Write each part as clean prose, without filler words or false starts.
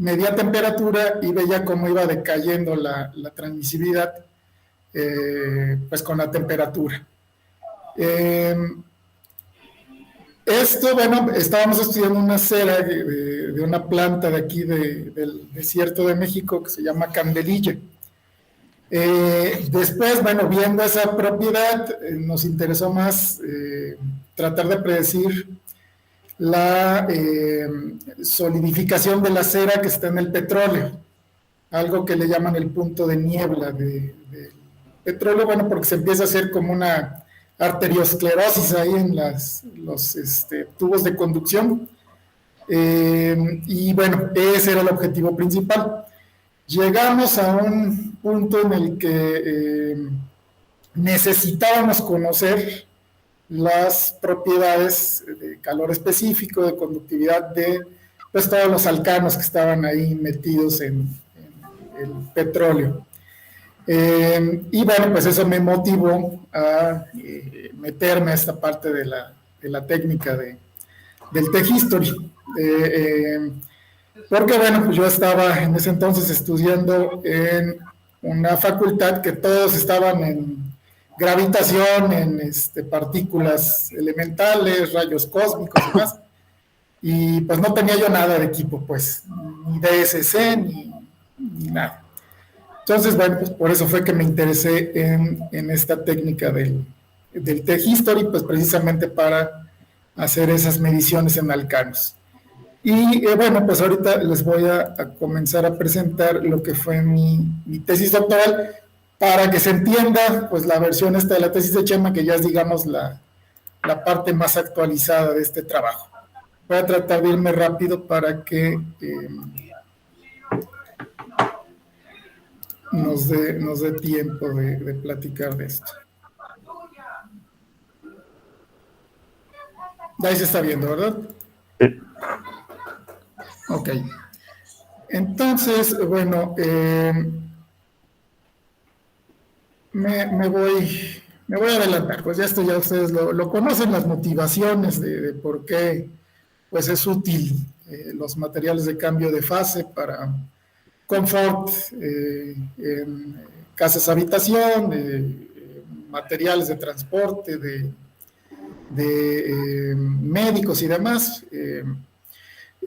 medía temperatura y veía cómo iba decayendo la transmisibilidad pues con la temperatura. Esto, bueno, estábamos estudiando una cera de una planta de aquí del desierto de México que se llama candelilla. Después, bueno, viendo esa propiedad, nos interesó más tratar de predecir la solidificación de la cera que está en el petróleo, algo que le llaman el punto de niebla del petróleo, bueno, porque se empieza a hacer como una arteriosclerosis ahí en los tubos de conducción, y bueno, ese era el objetivo principal. Llegamos a un punto en el que necesitábamos conocer las propiedades de calor específico, de conductividad de pues, todos los alcanos que estaban ahí metidos en el petróleo. Y bueno, pues eso me motivó a meterme a esta parte de la técnica del Tech History. Porque bueno, pues yo estaba en ese entonces estudiando en una facultad que todos estaban en gravitación, en partículas elementales, rayos cósmicos y demás, y pues no tenía yo nada de equipo, pues, ni DSC, ni nada. Entonces, bueno, pues por eso fue que me interesé en esta técnica del Tech History, pues precisamente para hacer esas mediciones en alcanos. Y bueno, pues ahorita les voy a comenzar a presentar lo que fue mi tesis doctoral, para que se entienda pues la versión esta de la tesis de Chema, que ya es, digamos, la parte más actualizada de este trabajo. Voy a tratar de irme rápido para que nos dé tiempo de platicar de esto. Ahí se está viendo, ¿verdad? Sí. Ok. Entonces, bueno, me voy a adelantar, pues ya esto ya ustedes lo conocen, las motivaciones de por qué pues es útil los materiales de cambio de fase para confort en casas habitación, materiales de transporte, de médicos y demás.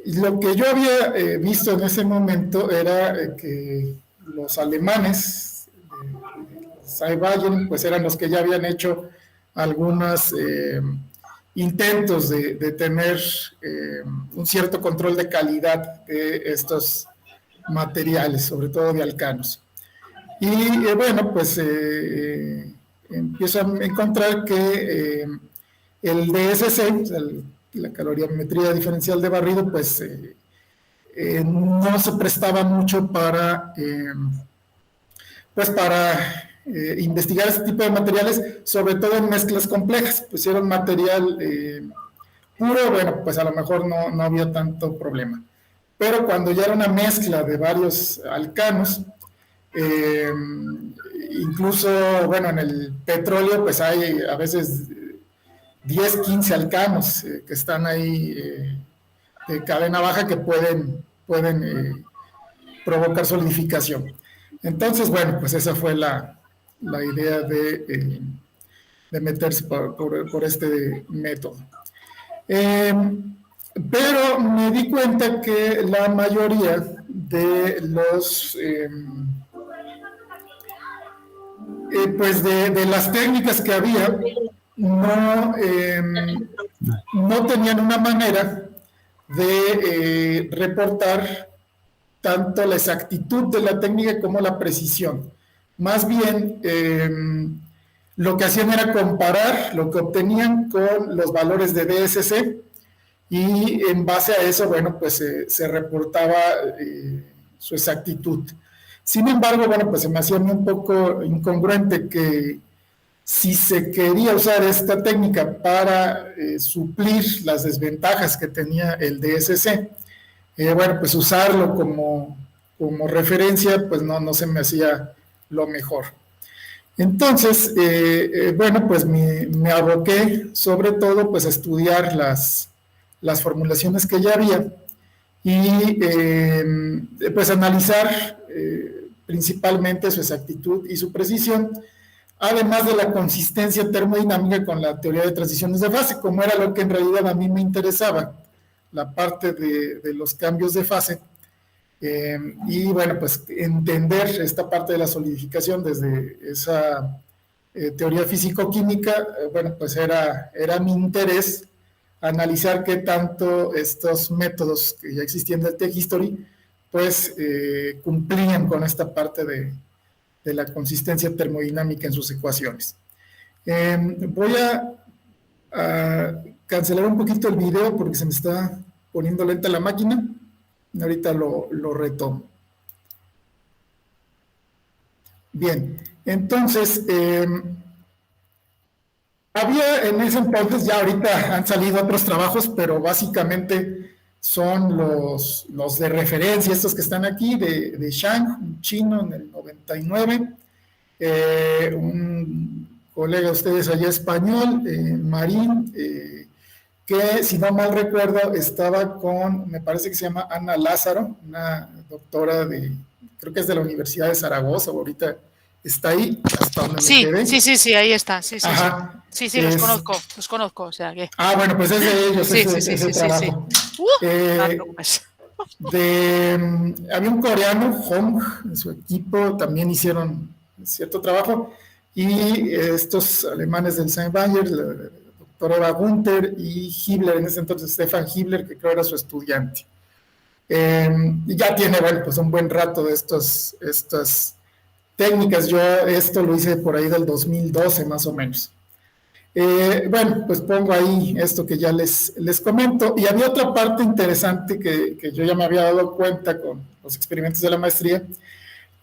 Lo que yo había visto en ese momento era que los alemanes Seybayen, pues eran los que ya habían hecho algunos intentos de tener un cierto control de calidad de estos materiales, sobre todo de alcanos. Y bueno, pues empiezo a encontrar que el DSC, o sea, la calorimetría diferencial de barrido, pues no se prestaba mucho para investigar este tipo de materiales, sobre todo en mezclas complejas. Pues si era un material puro, bueno, pues a lo mejor no había tanto problema. Pero cuando ya era una mezcla de varios alcanos, incluso, bueno, en el petróleo, pues hay a veces 10, 15 alcanos que están ahí de cadena baja que pueden provocar solidificación. Entonces, bueno, pues esa fue la idea de meterse por este método. Pero me di cuenta que la mayoría de los pues de las técnicas que había no tenían una manera de reportar tanto la exactitud de la técnica como la precisión. Más bien, lo que hacían era comparar lo que obtenían con los valores de DSC, y en base a eso, bueno, pues se reportaba su exactitud. Sin embargo, bueno, pues se me hacía un poco incongruente que si se quería usar esta técnica para suplir las desventajas que tenía el DSC, bueno, pues usarlo como referencia, pues no se me hacía lo mejor. Entonces, bueno, pues me aboqué sobre todo pues a estudiar las formulaciones que ya había, y pues analizar principalmente su exactitud y su precisión, además de la consistencia termodinámica con la teoría de transiciones de fase, como era lo que en realidad a mí me interesaba, la parte de los cambios de fase. Y bueno, pues entender esta parte de la solidificación desde esa teoría físico-química, bueno, pues era mi interés analizar qué tanto estos métodos que ya existían del Tech History, pues cumplían con esta parte de la consistencia termodinámica en sus ecuaciones. Voy a cancelar un poquito el video porque se me está poniendo lenta la máquina. Ahorita lo retomo. Bien, entonces, había en ese entonces, ya ahorita han salido otros trabajos, pero básicamente son los de referencia, estos que están aquí, de Shang, un chino en el 99, un colega de ustedes allá español, Marín, que si no mal recuerdo estaba con, me parece que se llama Ana Lázaro, una doctora creo que es de la Universidad de Zaragoza, ahorita está ahí, hasta donde me quedé. Sí, ahí está, sí. Ajá. Sí, los conozco, o sea que... bueno, pues es de ellos ese trabajo. No te preocupes. Había un coreano, Hong, en su equipo también hicieron cierto trabajo, y estos alemanes del St. Bayer, la doctora Eva Gunther y Hibler, en ese entonces Stefan Hibler, que creo era su estudiante. Y ya tiene, bueno, pues un buen rato de estas técnicas. Yo esto lo hice por ahí del 2012 más o menos. Bueno, pues pongo ahí esto que ya les comento. Y había otra parte interesante que yo ya me había dado cuenta con los experimentos de la maestría,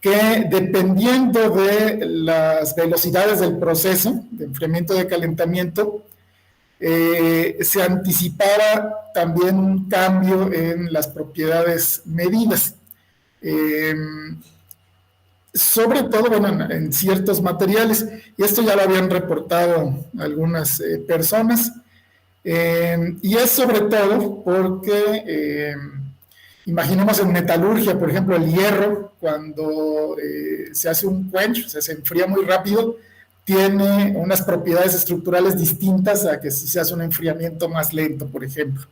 que dependiendo de las velocidades del proceso de enfriamiento de calentamiento, se anticipara también un cambio en las propiedades medidas. Sobre todo, bueno, en ciertos materiales, y esto ya lo habían reportado algunas personas, y es sobre todo porque, imaginemos en metalurgia, por ejemplo, el hierro, cuando se hace un quench, o sea, se enfría muy rápido, tiene unas propiedades estructurales distintas a que si se hace un enfriamiento más lento, por ejemplo.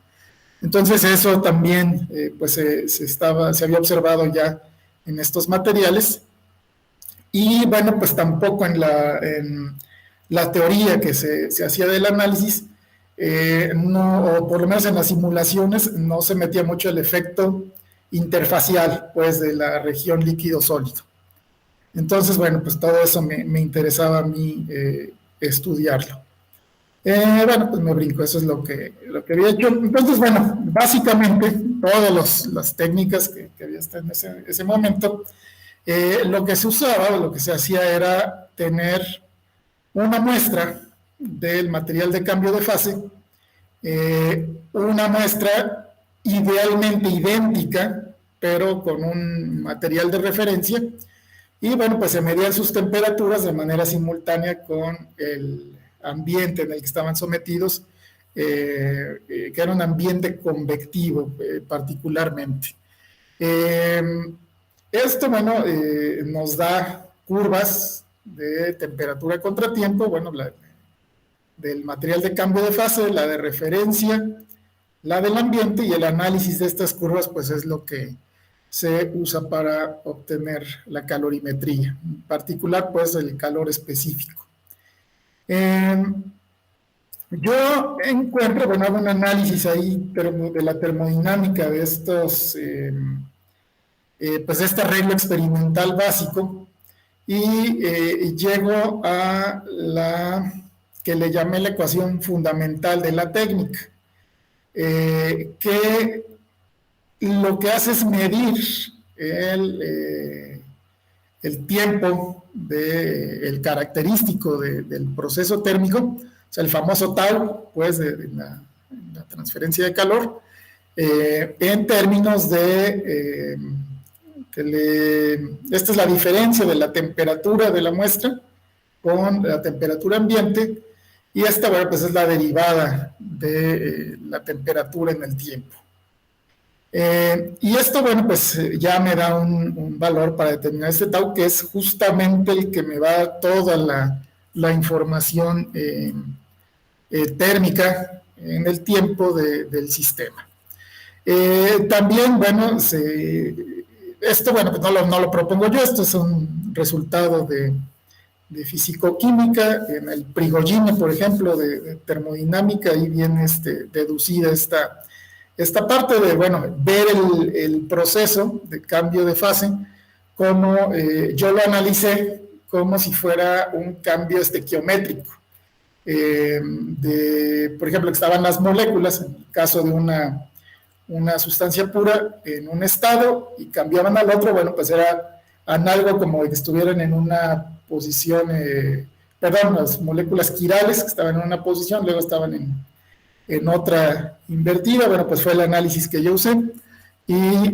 Entonces eso también pues se había observado ya en estos materiales. Y bueno, pues tampoco en la teoría que se hacía del análisis, no, o por lo menos en las simulaciones, no se metía mucho el efecto interfacial, pues, de la región líquido-sólido. Entonces, bueno, pues todo eso me interesaba a mí estudiarlo. Bueno, pues me brinco, eso es lo que había hecho. Entonces, bueno, básicamente, todas las técnicas que había hasta en ese momento, lo que se usaba o lo que se hacía era tener una muestra del material de cambio de fase, una muestra idealmente idéntica, pero con un material de referencia, y bueno, pues se medían sus temperaturas de manera simultánea con el ambiente en el que estaban sometidos, que era un ambiente convectivo particularmente. Esto, bueno, nos da curvas de temperatura contra tiempo, bueno, del material de cambio de fase, la de referencia, la del ambiente, y el análisis de estas curvas, pues es lo que se usa para obtener la calorimetría, en particular, pues, el calor específico. Yo encuentro, bueno, hago un análisis ahí de la termodinámica de estos... pues este arreglo experimental básico, y llego a la que le llamé la ecuación fundamental de la técnica, que lo que hace es medir el tiempo el característico del proceso térmico, o sea, el famoso tau, pues, de la transferencia de calor, en términos de... esta es la diferencia de la temperatura de la muestra con la temperatura ambiente, y esta, bueno, pues es la derivada de la temperatura en el tiempo. Y esto, bueno, pues ya me da un valor para determinar este tau, que es justamente el que me va a dar toda la información térmica en el tiempo del sistema. También, bueno, esto, bueno, pues no lo propongo yo, esto es un resultado de físico-química. En el Prigogine, por ejemplo, de termodinámica, ahí viene deducida esta parte de, bueno, ver el proceso de cambio de fase, como yo lo analicé como si fuera un cambio geométrico. Por ejemplo, que estaban las moléculas, en el caso de una sustancia pura, en un estado y cambiaban al otro, bueno, pues era análogo como que estuvieran en una posición, perdón, las moléculas quirales que estaban en una posición, luego estaban en otra invertida. Bueno, pues fue el análisis que yo usé, y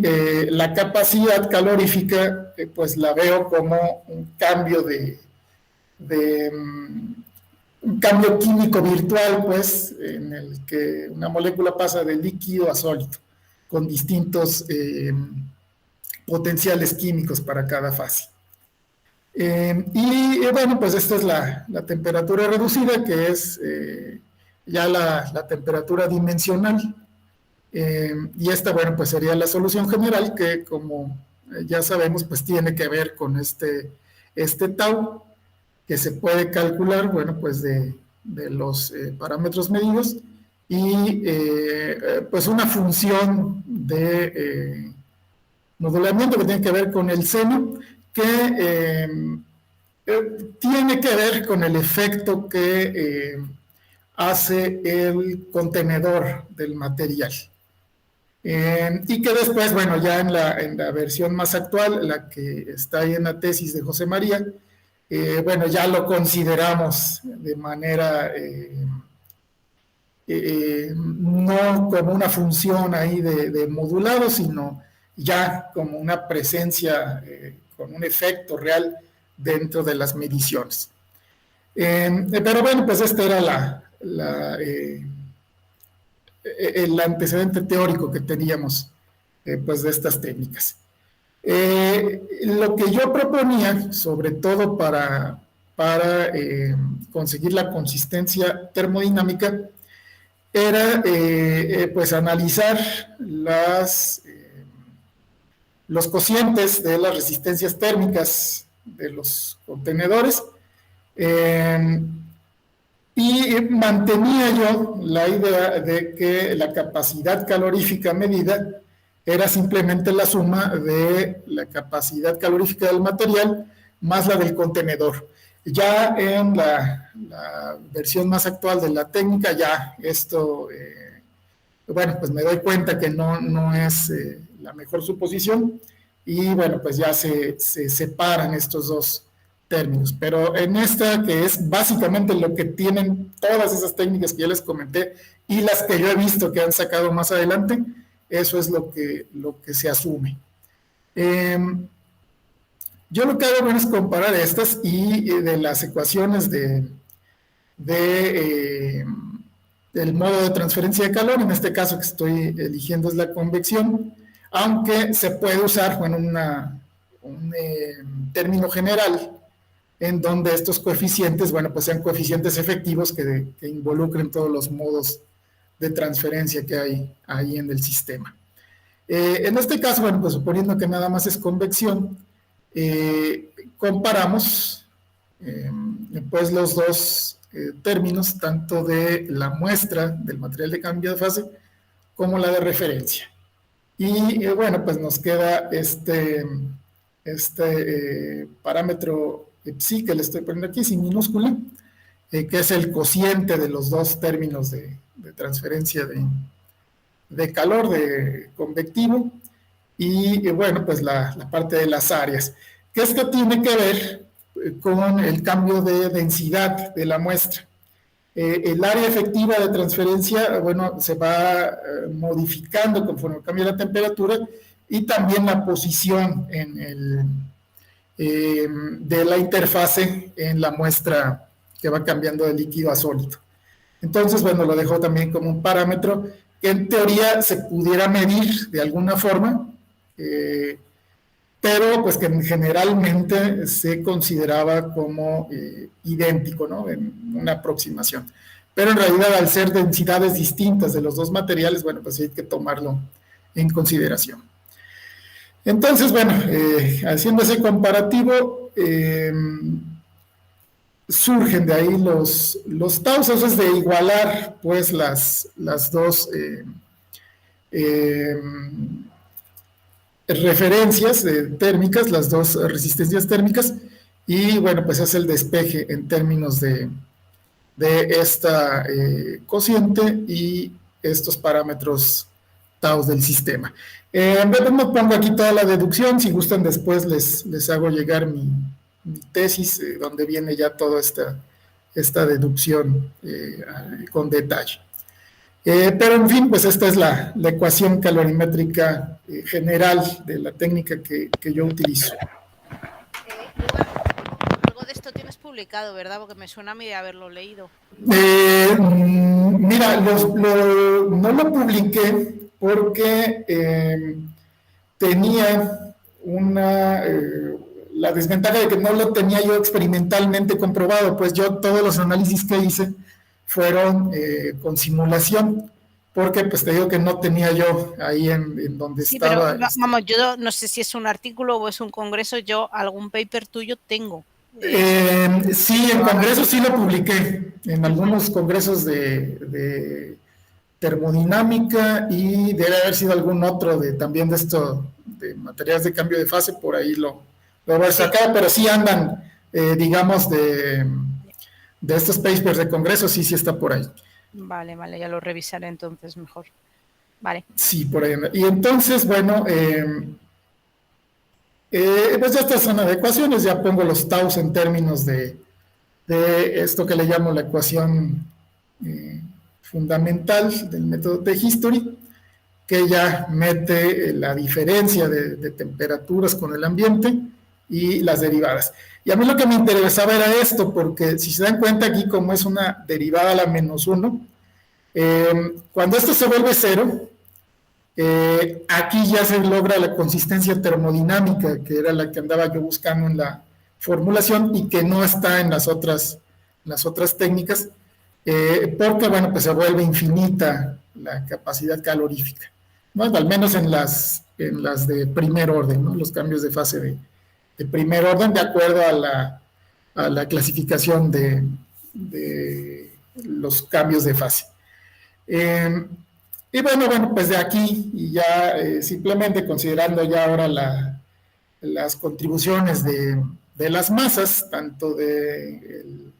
la capacidad calorífica, pues la veo como un cambio un cambio químico virtual, pues, en el que una molécula pasa de líquido a sólido, con distintos potenciales químicos para cada fase. Y bueno, pues esta es la temperatura reducida, que es ya la temperatura dimensional. Y esta, bueno, pues sería la solución general, que como ya sabemos, pues tiene que ver con este tau, que se puede calcular, bueno, pues de los parámetros medidos, y pues una función de modulamiento que tiene que ver con el seno, que tiene que ver con el efecto que hace el contenedor del material. Y que después, bueno, ya en la versión más actual, la que está ahí en la tesis de José María, bueno, ya lo consideramos de manera no como una función ahí de modulado, sino ya como una presencia con un efecto real dentro de las mediciones. Pero bueno, pues este era el antecedente teórico que teníamos pues de estas técnicas. Lo que yo proponía, sobre todo para conseguir la consistencia termodinámica, era pues analizar los cocientes de las resistencias térmicas de los contenedores, y mantenía yo la idea de que la capacidad calorífica medida era simplemente la suma de la capacidad calorífica del material más la del contenedor. Ya en la versión más actual de la técnica, ya esto, bueno, pues me doy cuenta que no es la mejor suposición, y bueno, pues ya se separan estos dos términos. Pero en esta, que es básicamente lo que tienen todas esas técnicas que ya les comenté y las que yo he visto que han sacado más adelante, eso es lo que se asume. Yo lo que hago, bueno, es comparar estas y de las ecuaciones del modo de transferencia de calor. En este caso que estoy eligiendo es la convección, aunque se puede usar, bueno, un término general en donde estos coeficientes, bueno, pues sean coeficientes efectivos que involucren todos los modos de transferencia que hay ahí en el sistema. En este caso, bueno, pues suponiendo que nada más es convección, comparamos pues los dos términos, tanto de la muestra del material de cambio de fase como la de referencia. Y bueno, pues nos queda este parámetro psi que le estoy poniendo aquí, sin minúscula, que es el cociente de los dos términos de transferencia de calor, de convectivo, y bueno, pues la parte de las áreas, que esto tiene que ver con el cambio de densidad de la muestra. El área efectiva de transferencia, bueno, se va modificando conforme cambia la temperatura, y también la posición de la interfase en la muestra, que va cambiando de líquido a sólido. Entonces, bueno, lo dejo también como un parámetro que en teoría se pudiera medir de alguna forma, pero pues que generalmente se consideraba como idéntico, ¿no? En una aproximación. Pero en realidad, al ser densidades distintas de los dos materiales, bueno, pues hay que tomarlo en consideración. Entonces, bueno, haciendo ese comparativo, surgen de ahí los taus, eso es de igualar pues las dos referencias térmicas, las dos resistencias térmicas, y bueno, pues hace el despeje en términos de esta cociente y estos parámetros taus del sistema. No pongo aquí toda la deducción, si gustan después les hago llegar mi tesis, donde viene ya toda esta deducción con detalle. Pero en fin, pues esta es la ecuación calorimétrica general de la técnica que yo utilizo. Algo de esto tienes publicado, ¿verdad? Porque me suena a mí de haberlo leído. Mira, no lo publiqué porque tenía la desventaja de que no lo tenía yo experimentalmente comprobado, pues yo todos los análisis que hice fueron con simulación, porque pues te digo que no tenía yo ahí en donde sí, estaba. Pero, vamos, yo no sé si es un artículo o es un congreso, yo algún paper tuyo tengo. Sí, en congresos sí lo publiqué, en algunos congresos de termodinámica, y debe haber sido algún otro también de esto, de materiales de cambio de fase, por ahí lo voy a sacar, pero sí andan, digamos, de estos papers de congreso, sí está por ahí. Vale, ya lo revisaré entonces mejor. Vale. Sí, por ahí anda. Y entonces, bueno, pues ya esta zona de ecuaciones, ya pongo los taus en términos de esto que le llamo la ecuación fundamental del método de History, que ya mete la diferencia de temperaturas con el ambiente y las derivadas. Y a mí lo que me interesaba era esto, porque si se dan cuenta aquí, como es una derivada a la -1, cuando esto se vuelve 0, aquí ya se logra la consistencia termodinámica, que era la que andaba yo buscando en la formulación y que no está en las otras técnicas, porque, bueno, pues se vuelve infinita la capacidad calorífica, ¿no? Al menos en las de primer orden, ¿no? Los cambios de fase de primer orden, de acuerdo a la clasificación de los cambios de fase. Y bueno, pues de aquí, y ya simplemente considerando ya ahora las contribuciones de las masas, tanto de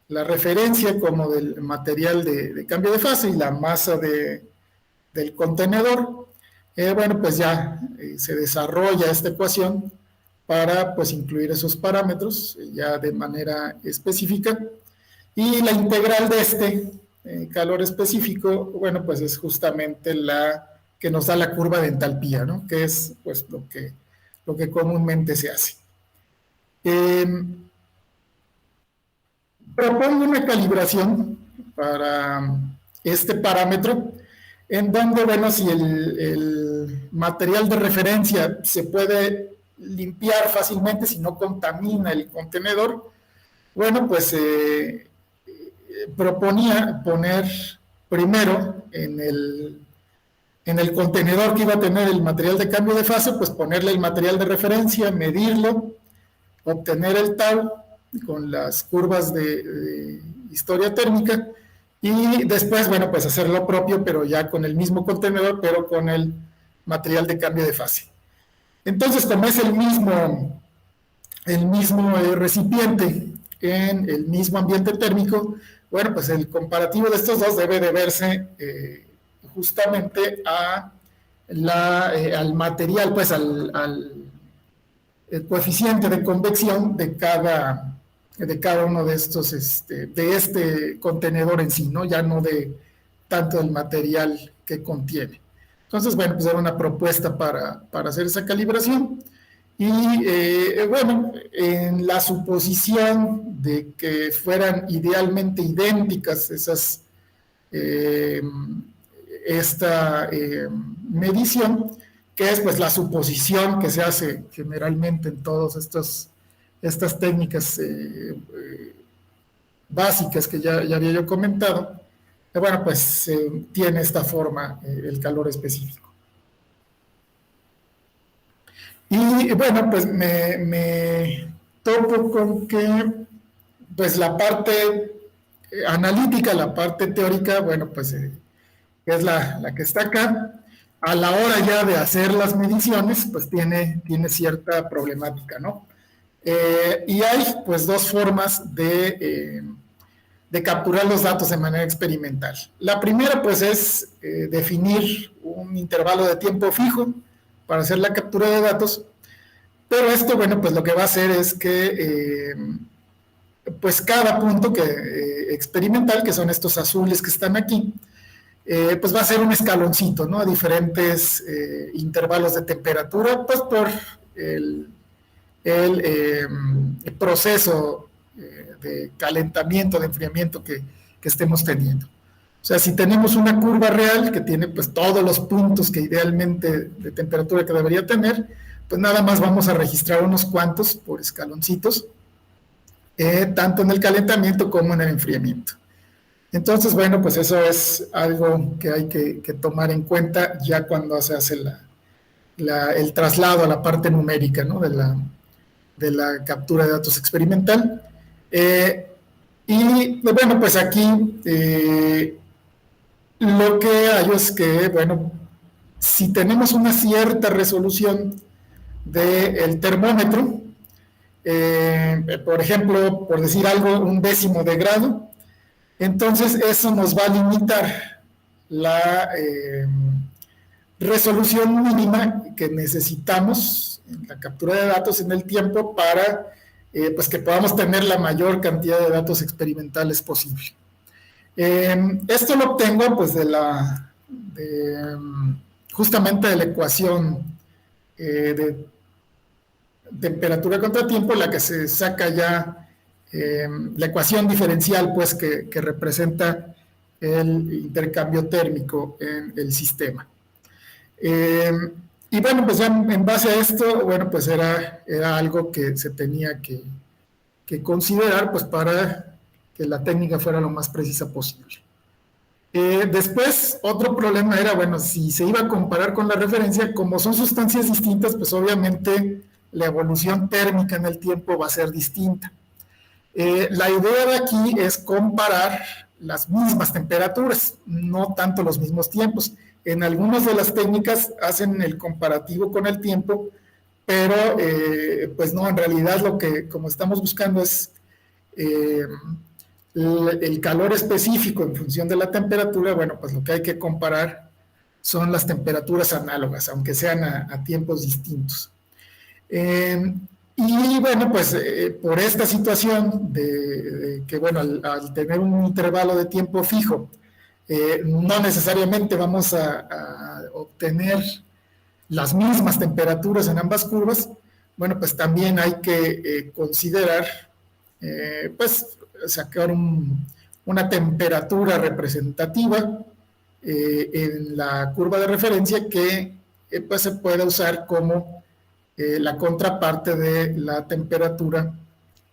la referencia como del material de cambio de fase y la masa del contenedor, bueno, pues ya se desarrolla esta ecuación para pues incluir esos parámetros ya de manera específica, y la integral de este calor específico, bueno, pues es justamente la que nos da la curva de entalpía, ¿no? Que es pues lo que comúnmente se hace. Propongo una calibración para este parámetro, en donde, bueno, si el material de referencia se puede limpiar fácilmente, si no contamina el contenedor, bueno, pues proponía poner primero en el contenedor que iba a tener el material de cambio de fase, pues ponerle el material de referencia, medirlo, obtener el tau con las curvas de historia térmica, y después, bueno, pues hacer lo propio, pero ya con el mismo contenedor, pero con el material de cambio de fase. Entonces, como es el mismo recipiente en el mismo ambiente térmico, bueno, pues el comparativo de estos dos debe de verse justamente al material, pues al el coeficiente de convección de cada uno de estos, de este contenedor en sí, ¿no? Ya no de tanto del material que contiene. Entonces, bueno, pues era una propuesta para hacer esa calibración. Y bueno, en la suposición de que fueran idealmente idénticas esta medición, que es pues la suposición que se hace generalmente en todas estas técnicas básicas que ya había yo comentado. Bueno, pues tiene esta forma el calor específico. Y bueno, pues me topo con que pues la parte analítica, la parte teórica, bueno, pues es la que está acá. A la hora ya de hacer las mediciones, pues tiene cierta problemática, ¿no? Y hay pues dos formas de capturar los datos de manera experimental. La primera pues es definir un intervalo de tiempo fijo para hacer la captura de datos, pero esto, bueno, pues lo que va a hacer es que pues cada punto experimental, que son estos azules que están aquí, pues va a ser un escaloncito, ¿no? A diferentes intervalos de temperatura, pues por el proceso de calentamiento, de enfriamiento que estemos teniendo. O sea, si tenemos una curva real que tiene pues todos los puntos que idealmente de temperatura que debería tener, pues nada más vamos a registrar unos cuantos por escaloncitos, tanto en el calentamiento como en el enfriamiento. Entonces, bueno, pues eso es algo que hay que tomar en cuenta ya cuando se hace el traslado a la parte numérica, ¿no? de la captura de datos experimental. Y bueno, pues aquí lo que hay es que, bueno, si tenemos una cierta resolución del termómetro, por ejemplo, por decir algo, 1/10 de grado, entonces eso nos va a limitar la resolución mínima que necesitamos en la captura de datos en el tiempo para pues que podamos tener la mayor cantidad de datos experimentales posible. Esto lo obtengo pues justamente de la ecuación de temperatura contra tiempo, la que se saca ya la ecuación diferencial pues que representa el intercambio térmico en el sistema. Y bueno, pues ya en base a esto, bueno, pues era algo que se tenía que considerar pues para que la técnica fuera lo más precisa posible. Después, otro problema era, bueno, si se iba a comparar con la referencia, como son sustancias distintas, pues obviamente la evolución térmica en el tiempo va a ser distinta. La idea de aquí es comparar las mismas temperaturas, no tanto los mismos tiempos. En algunas de las técnicas hacen el comparativo con el tiempo, pero pues no, en realidad como estamos buscando es el calor específico en función de la temperatura. Bueno, pues lo que hay que comparar son las temperaturas análogas, aunque sean a tiempos distintos. Y bueno, pues por esta situación de que, bueno, al tener un intervalo de tiempo fijo, no necesariamente vamos a obtener las mismas temperaturas en ambas curvas. Bueno, pues también hay que considerar, pues, sacar una temperatura representativa en la curva de referencia que pues se puede usar como la contraparte de la temperatura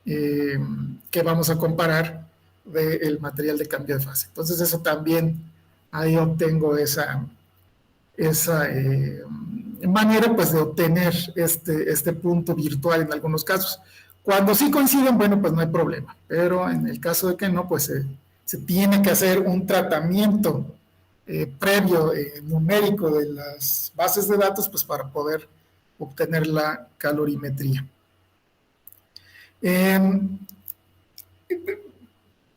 que vamos a comparar del material de cambio de fase. Entonces eso también, ahí obtengo esa manera pues de obtener este punto virtual en algunos casos. Cuando sí coinciden, bueno, pues no hay problema, pero en el caso de que no, pues se tiene que hacer un tratamiento previo numérico de las bases de datos pues para poder obtener la calorimetría.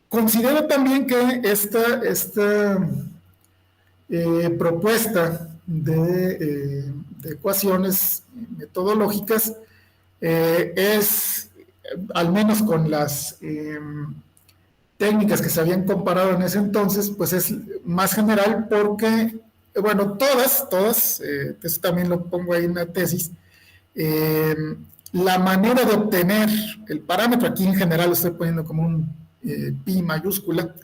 Considero también que esta propuesta de ecuaciones metodológicas es, al menos con las técnicas que se habían comparado en ese entonces, pues es más general porque, bueno, todas, eso también lo pongo ahí en la tesis, la manera de obtener el parámetro, aquí en general lo estoy poniendo como un pi mayúscula,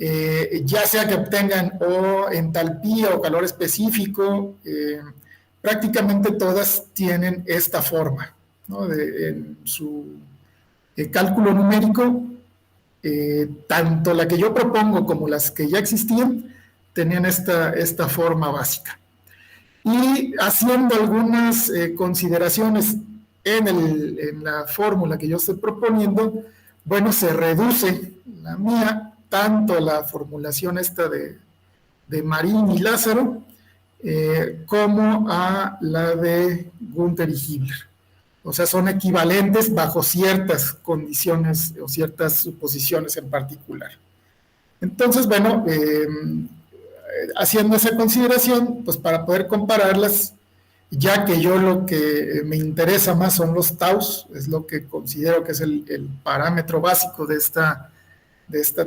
ya sea que obtengan o entalpía o calor específico, prácticamente todas tienen esta forma, ¿no? En su cálculo numérico, tanto la que yo propongo como las que ya existían, tenían esta forma básica. Y haciendo algunas consideraciones en la fórmula que yo estoy proponiendo, bueno, se reduce la mía, tanto la formulación esta de Marín y Lázaro, como a la de Gunther y Hibbeler. O sea, son equivalentes bajo ciertas condiciones o ciertas suposiciones en particular. Entonces, bueno, haciendo esa consideración, pues para poder compararlas, ya que yo lo que me interesa más son los taus, es lo que considero que es el parámetro básico de esta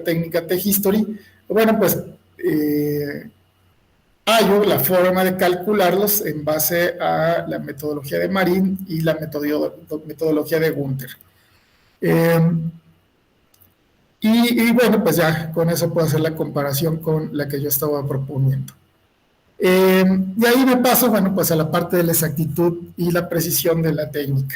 técnica T-History, bueno, pues hallo la forma de calcularlos en base a la metodología de Marín y la metodología de Gunther. Y bueno, pues ya con eso puedo hacer la comparación con la que yo estaba proponiendo. Y ahí me paso, bueno, pues a la parte de la exactitud y la precisión de la técnica.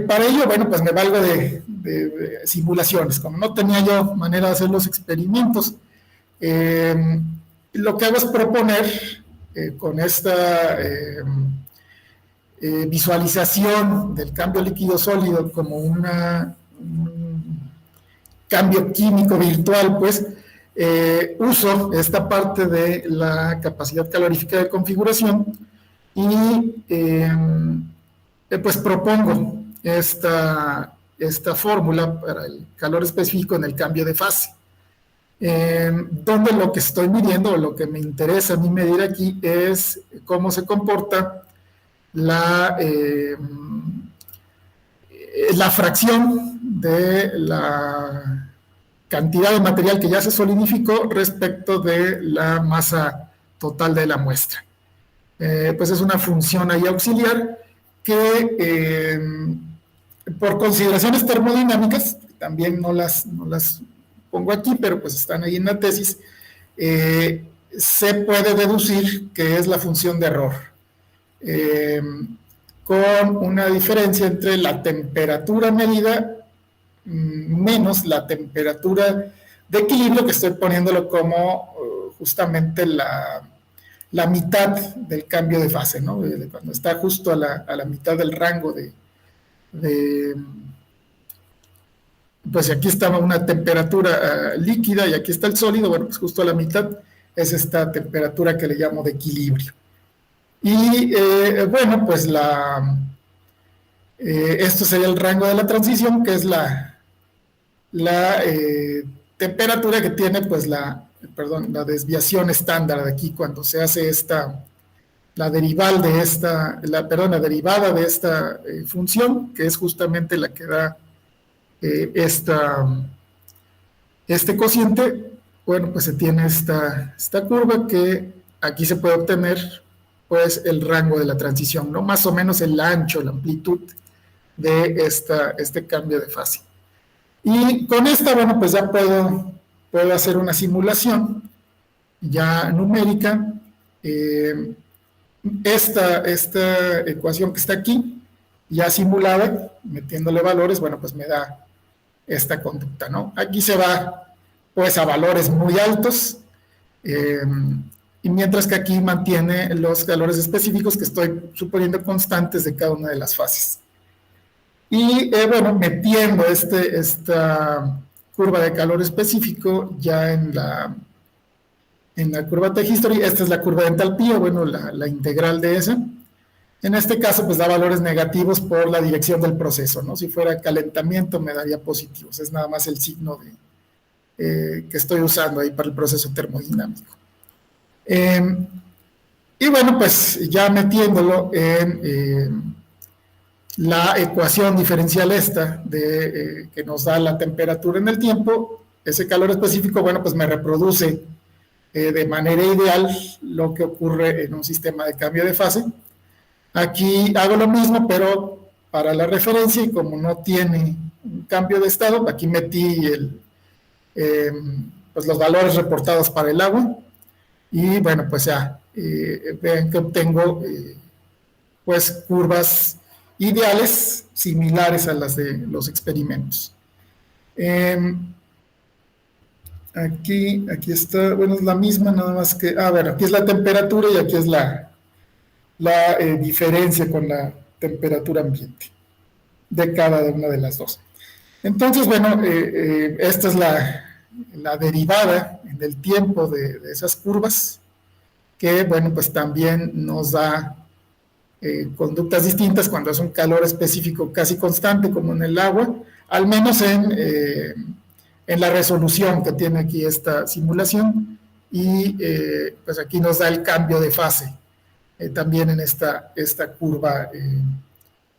Para ello, bueno, pues me valgo de simulaciones. Como no tenía yo manera de hacer los experimentos, lo que hago es proponer con esta visualización del cambio líquido-sólido como un cambio químico virtual, pues, uso esta parte de la capacidad calorífica de configuración y pues propongo esta fórmula para el calor específico en el cambio de fase, donde lo que estoy midiendo, o lo que me interesa a mí medir aquí, es cómo se comporta la fracción de la cantidad de material que ya se solidificó respecto de la masa total de la muestra. Pues es una función ahí auxiliar que por consideraciones termodinámicas, también no las pongo aquí, pero pues están ahí en la tesis, se puede deducir que es la función de error, con una diferencia entre la temperatura medida menos la temperatura de equilibrio, que estoy poniéndolo como justamente la mitad del cambio de fase, ¿no? Cuando está justo a la mitad del rango pues aquí estaba una temperatura líquida y aquí está el sólido, bueno, pues justo a la mitad es esta temperatura que le llamo de equilibrio. Y bueno, pues esto sería el rango de la transición, que es la temperatura que tiene pues la desviación estándar de aquí cuando se hace la derivada de esta función, que es justamente la que da este cociente. Bueno, pues se tiene esta curva que aquí se puede obtener pues el rango de la transición, ¿no? Más o menos el ancho, la amplitud de este cambio de fase. Y con esta, bueno, pues ya puedo hacer una simulación ya numérica. Esta ecuación que está aquí, ya simulada, metiéndole valores, bueno, pues me da esta conducta, ¿no? Aquí se va, pues, a valores muy altos, y mientras que aquí mantiene los calores específicos que estoy suponiendo constantes de cada una de las fases. Y bueno, metiendo esta curva de calor específico ya en la curva T-History, esta es la curva de entalpía, bueno, la integral de esa. En este caso, pues da valores negativos por la dirección del proceso, ¿no? Si fuera calentamiento, me daría positivos. Es nada más el signo que estoy usando ahí para el proceso termodinámico. Y bueno, pues ya metiéndolo en la ecuación diferencial esta que nos da la temperatura en el tiempo, ese calor específico, bueno, pues me reproduce de manera ideal lo que ocurre en un sistema de cambio de fase. Aquí hago lo mismo, pero para la referencia, y como no tiene un cambio de estado, aquí metí pues los valores reportados para el agua, y bueno, pues ya vean que obtengo pues curvas ideales similares a las de los experimentos. Aquí está, bueno, es la misma, nada más que, bueno, aquí es la temperatura y aquí es la diferencia con la temperatura ambiente de cada una de las dos. Entonces, bueno, esta es la derivada en el tiempo de esas curvas, que, bueno, pues también nos da conductas distintas cuando es un calor específico casi constante, como en el agua, al menos en la resolución que tiene aquí esta simulación, y pues aquí nos da el cambio de fase, también en esta curva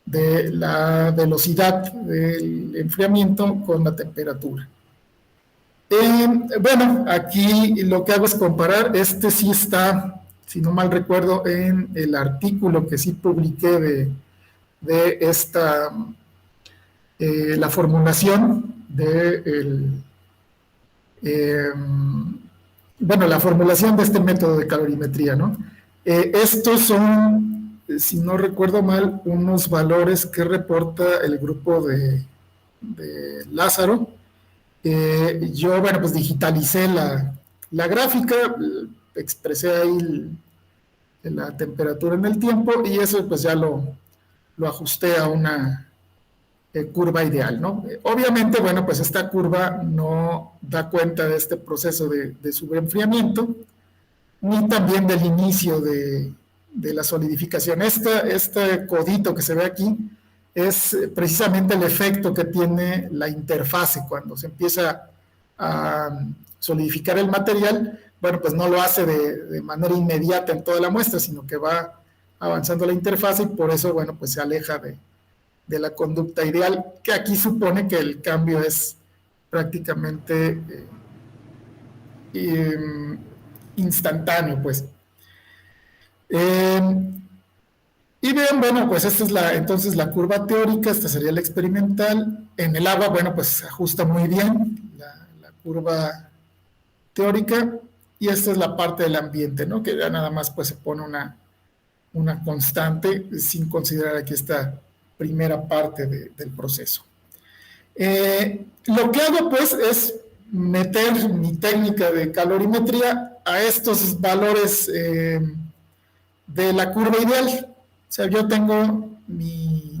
de la velocidad del enfriamiento con la temperatura. Bueno, aquí lo que hago es comparar, sí está, si no mal recuerdo, en el artículo que sí publiqué de esta, la formulación bueno, la formulación de este método de calorimetría, ¿no? Estos son, si no recuerdo mal, unos valores que reporta el grupo de Lázaro. Yo, bueno, pues digitalicé la gráfica, expresé ahí la temperatura en el tiempo, y eso pues ya lo ajusté a una curva ideal, ¿no? Obviamente, bueno, pues esta curva no da cuenta de este proceso de sobreenfriamiento, ni también del inicio de la solidificación. Este codito que se ve aquí es precisamente el efecto que tiene la interfase cuando se empieza a solidificar el material. Bueno, pues no lo hace de manera inmediata en toda la muestra, sino que va avanzando la interfase, y por eso, bueno, pues se aleja de la conducta ideal, que aquí supone que el cambio es prácticamente instantáneo, pues. Y bien, bueno, pues esta es entonces la curva teórica, esta sería la experimental. En el agua, bueno, pues se ajusta muy bien la curva teórica, y esta es la parte del ambiente, ¿no? Que ya nada más pues se pone una constante, sin considerar aquí esta primera parte del proceso. Lo que hago pues es meter mi técnica de calorimetría a estos valores de la curva ideal. O sea, yo tengo mi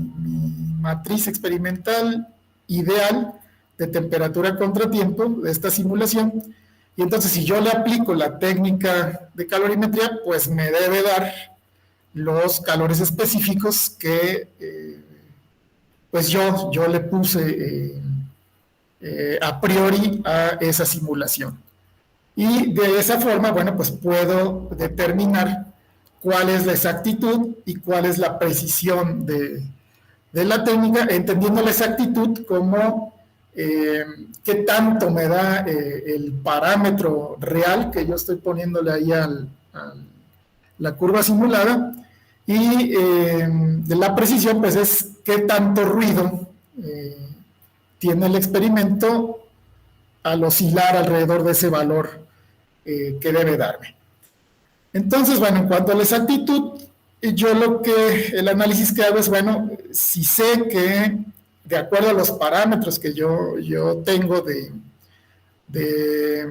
matriz experimental ideal de temperatura contra tiempo de esta simulación, y entonces si yo le aplico la técnica de calorimetría, pues me debe dar los calores específicos que pues yo le puse a priori a esa simulación. Y de esa forma, bueno, pues puedo determinar cuál es la exactitud y cuál es la precisión de la técnica, entendiendo la exactitud como qué tanto me da el parámetro real que yo estoy poniéndole ahí a la curva simulada, y de la precisión pues es qué tanto ruido tiene el experimento al oscilar alrededor de ese valor que debe darme. Entonces, bueno, en cuanto a la exactitud, el análisis que hago es, bueno, si sé que de acuerdo a los parámetros que yo tengo de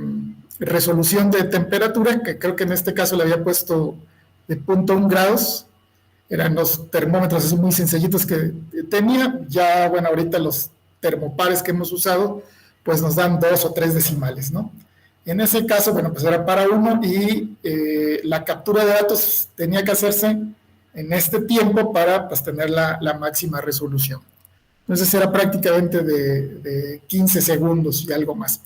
resolución de temperatura, que creo que en este caso le había puesto de 0.1 grados, eran los termómetros así muy sencillitos que tenía. Ya, bueno, ahorita los termopares que hemos usado, pues nos dan 2 o 3 decimales, ¿no? En ese caso, bueno, pues era para 1, y la captura de datos tenía que hacerse en este tiempo para pues tener la máxima resolución. Entonces era prácticamente de 15 segundos y algo más.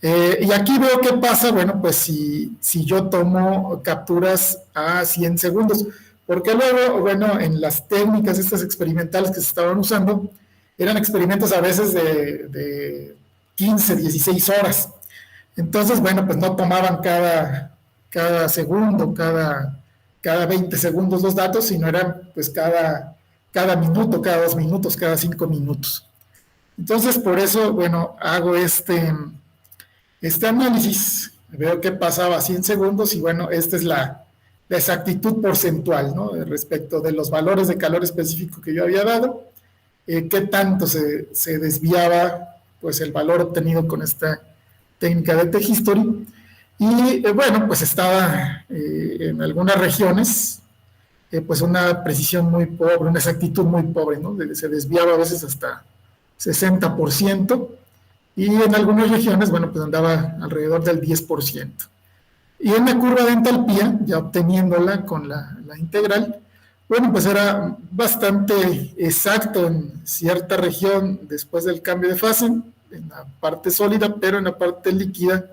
Y aquí veo qué pasa, bueno, pues si yo tomo capturas a 100 segundos, porque luego, bueno, en las técnicas estas experimentales que se estaban usando, eran experimentos a veces de 15, 16 horas. Entonces, bueno, pues no tomaban cada segundo, cada 20 segundos los datos, sino eran pues cada minuto, cada 2 minutos, cada 5 minutos. Entonces, por eso, bueno, hago este análisis, veo que pasaba a 100 segundos y bueno, esta es la exactitud porcentual, ¿no? Respecto de los valores de calor específico que yo había dado, qué tanto se desviaba pues el valor obtenido con esta técnica de T-History. Y bueno, pues estaba en algunas regiones pues una precisión muy pobre, una exactitud muy pobre, ¿no? Se desviaba a veces hasta 60%, y en algunas regiones, bueno, pues andaba alrededor del 10%. Y en la curva de entalpía, ya obteniéndola con la integral, bueno, pues era bastante exacto en cierta región después del cambio de fase, en la parte sólida, pero en la parte líquida,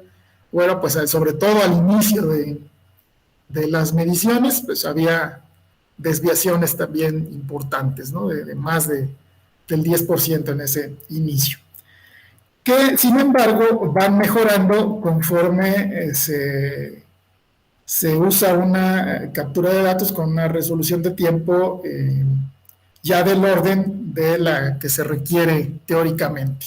bueno, pues sobre todo al inicio de las mediciones, pues había desviaciones también importantes, ¿no? De más del 10% en ese inicio, que sin embargo van mejorando conforme se usa una captura de datos con una resolución de tiempo ya del orden de la que se requiere teóricamente.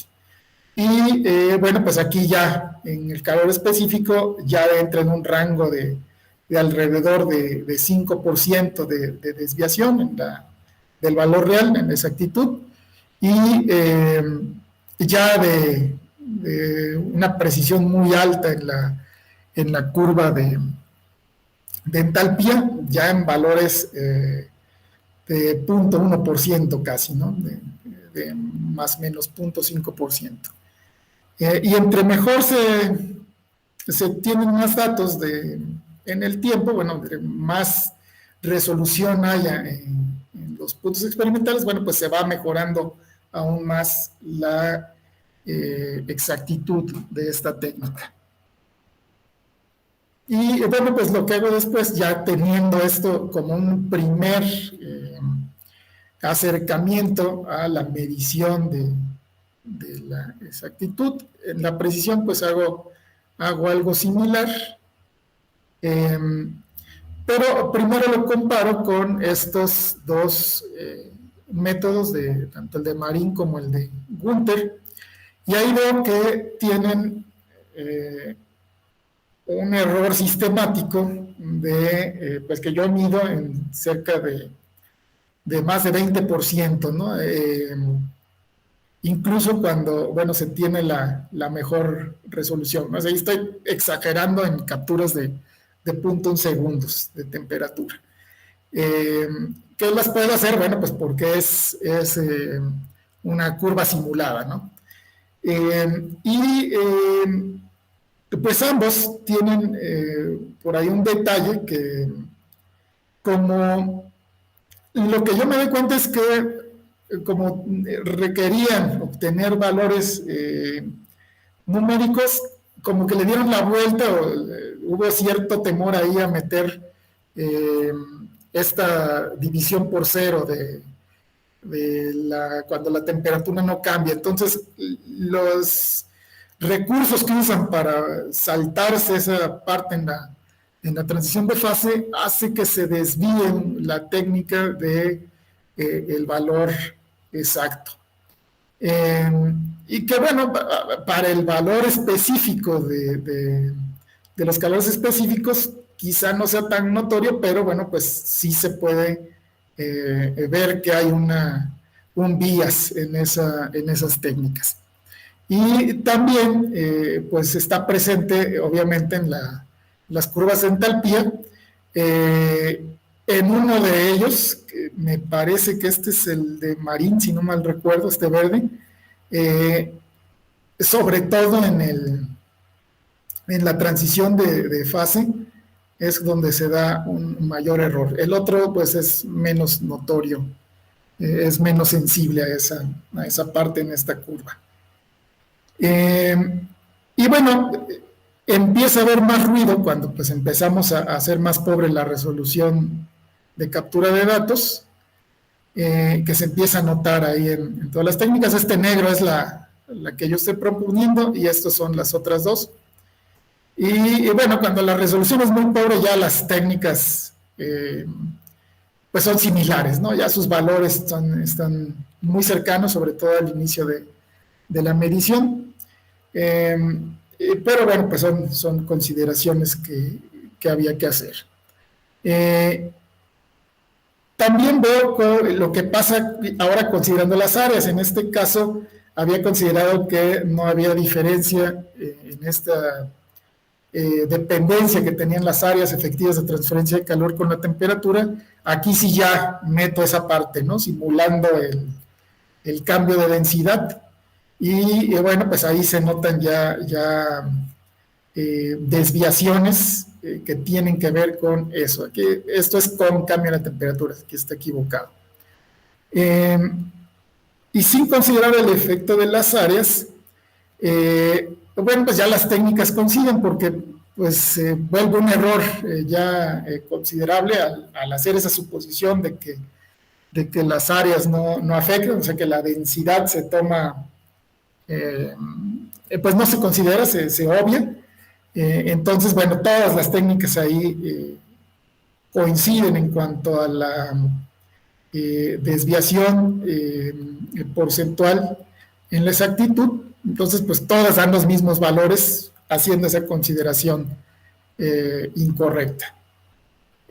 Y bueno, pues aquí ya en el calor específico ya entra en un rango de alrededor de 5% de desviación del valor real en exactitud, y ya de una precisión muy alta en la curva de entalpía, ya en valores de 0.1% casi, ¿no? De más o menos 0.5%. Y entre mejor se tienen más datos en el tiempo, bueno, más resolución haya en los puntos experimentales, bueno, pues se va mejorando aún más la exactitud de esta técnica. Y bueno, pues lo que hago después, ya teniendo esto como un primer acercamiento a la medición de la exactitud, en la precisión pues hago algo similar, pero primero lo comparo con estos dos métodos, tanto el de Marín como el de Gunther, y ahí veo que tienen un error sistemático pues que yo mido en cerca de más de 20%, ¿no? Incluso cuando, bueno, se tiene la mejor resolución, ¿no? O sea, ahí estoy exagerando en capturas de 0.1 segundos de temperatura. ¿Qué las puedo hacer? Bueno, pues porque es una curva simulada, ¿no? Pues ambos tienen por ahí un detalle que, como lo que yo me doy cuenta es que como requerían obtener valores numéricos, como que le dieron la vuelta, o hubo cierto temor ahí a meter esta división por cero cuando la temperatura no cambia. Entonces, los recursos que usan para saltarse esa parte en la transición de fase hace que se desvíen la técnica de el valor exacto. Y que bueno, para el valor específico de los calores específicos quizá no sea tan notorio, pero bueno, pues sí se puede ver que hay un bias en esas técnicas. Y también pues está presente obviamente en las curvas de entalpía. En uno de ellos, que me parece que este es el de Marín, si no mal recuerdo, este verde, sobre todo en la transición de fase, es donde se da un mayor error. El otro, pues, es menos notorio, es menos sensible a esa parte en esta curva. Y bueno, empieza a haber más ruido cuando pues empezamos a hacer más pobre la resolución de captura de datos, que se empieza a notar ahí en todas las técnicas. Este negro es la que yo estoy proponiendo y estos son las otras dos. Y bueno, cuando la resolución es muy pobre, ya las técnicas pues son similares, ¿no? Ya sus valores están muy cercanos, sobre todo al inicio de la medición. Pero bueno, pues son consideraciones que había que hacer. También veo lo que pasa ahora considerando las áreas. En este caso, había considerado que no había diferencia en esta dependencia que tenían las áreas efectivas de transferencia de calor con la temperatura. Aquí sí ya meto esa parte, ¿no? Simulando el cambio de densidad. Y bueno, pues ahí se notan ya desviaciones que tienen que ver con eso. Aquí, esto es con cambio de la temperatura, aquí está equivocado. Y sin considerar el efecto de las áreas, bueno, pues ya las técnicas coinciden porque pues vuelve un error considerable al hacer esa suposición de que las áreas no afectan, o sea que la densidad se toma, pues no se considera, se obvia. Entonces, bueno, todas las técnicas ahí coinciden en cuanto a la desviación porcentual en la exactitud. Entonces, pues todas dan los mismos valores haciendo esa consideración incorrecta.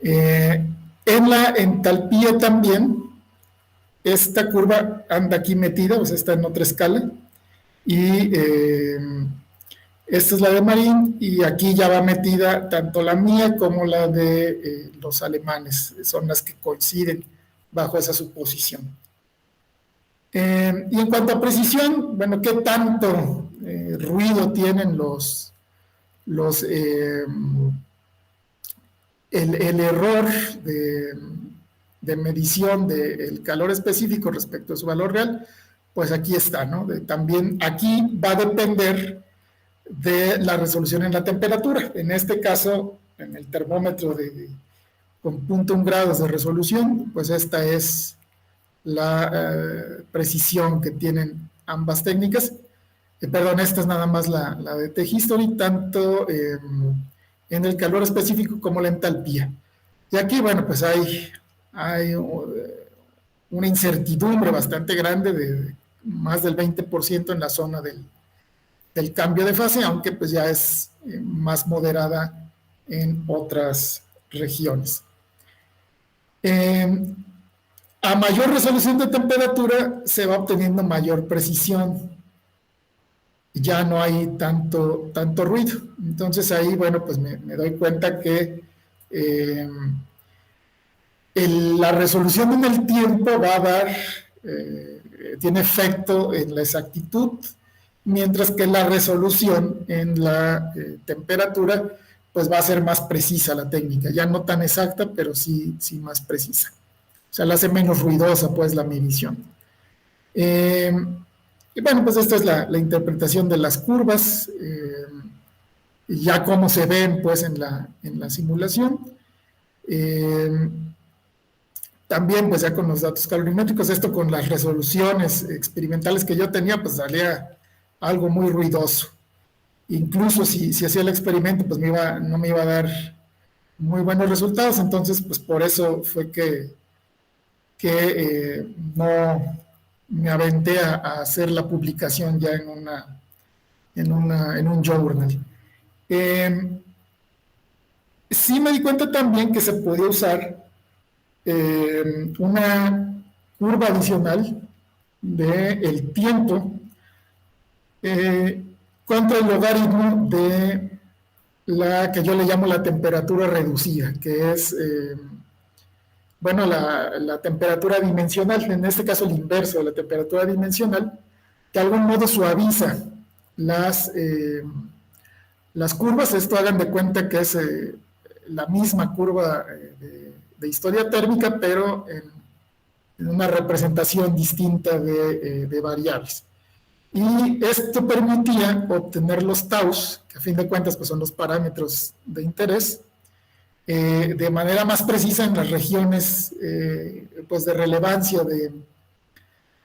En la entalpía también, esta curva anda aquí metida, o sea, está en otra escala, y esta es la de Marín, y aquí ya va metida tanto la mía como la de los alemanes, son las que coinciden bajo esa suposición. Y en cuanto a precisión, bueno, ¿qué tanto ruido tienen el error de medición del calor específico respecto a su valor real? Pues aquí está, ¿no? También aquí va a depender de la resolución en la temperatura. En este caso, en el termómetro con 0.1 grados de resolución, pues esta es la precisión que tienen ambas técnicas. Perdón, esta es nada más la de T-History, tanto en el calor específico como la entalpía. Y aquí, bueno, pues hay una incertidumbre bastante grande de más del 20% en la zona del cambio de fase, aunque pues ya es más moderada en otras regiones. A mayor resolución de temperatura se va obteniendo mayor precisión. Ya no hay tanto ruido. Entonces ahí, bueno, pues me doy cuenta que la resolución en el tiempo va a dar, tiene efecto en la exactitud, mientras que la resolución en la temperatura, pues va a ser más precisa la técnica, ya no tan exacta, pero sí más precisa. O sea, la hace menos ruidosa, pues, la medición. Y bueno, pues esta es la interpretación de las curvas, y ya cómo se ven, pues, en la simulación. También, pues, ya con los datos calorimétricos, esto con las resoluciones experimentales que yo tenía, pues, salía algo muy ruidoso. Incluso si hacía el experimento, pues no me iba a dar muy buenos resultados. Entonces, pues por eso fue que no me aventé a hacer la publicación ya en un journal. Sí me di cuenta también que se podía usar una curva adicional del tiempo contra el logaritmo de la que yo le llamo la temperatura reducida, que es, bueno, la temperatura dimensional, en este caso el inverso de la temperatura dimensional, que de algún modo suaviza las curvas. Esto hagan de cuenta que es la misma curva de historia térmica, pero en una representación distinta de variables. Y esto permitía obtener los taus, que a fin de cuentas pues son los parámetros de interés, de manera más precisa en las regiones pues de relevancia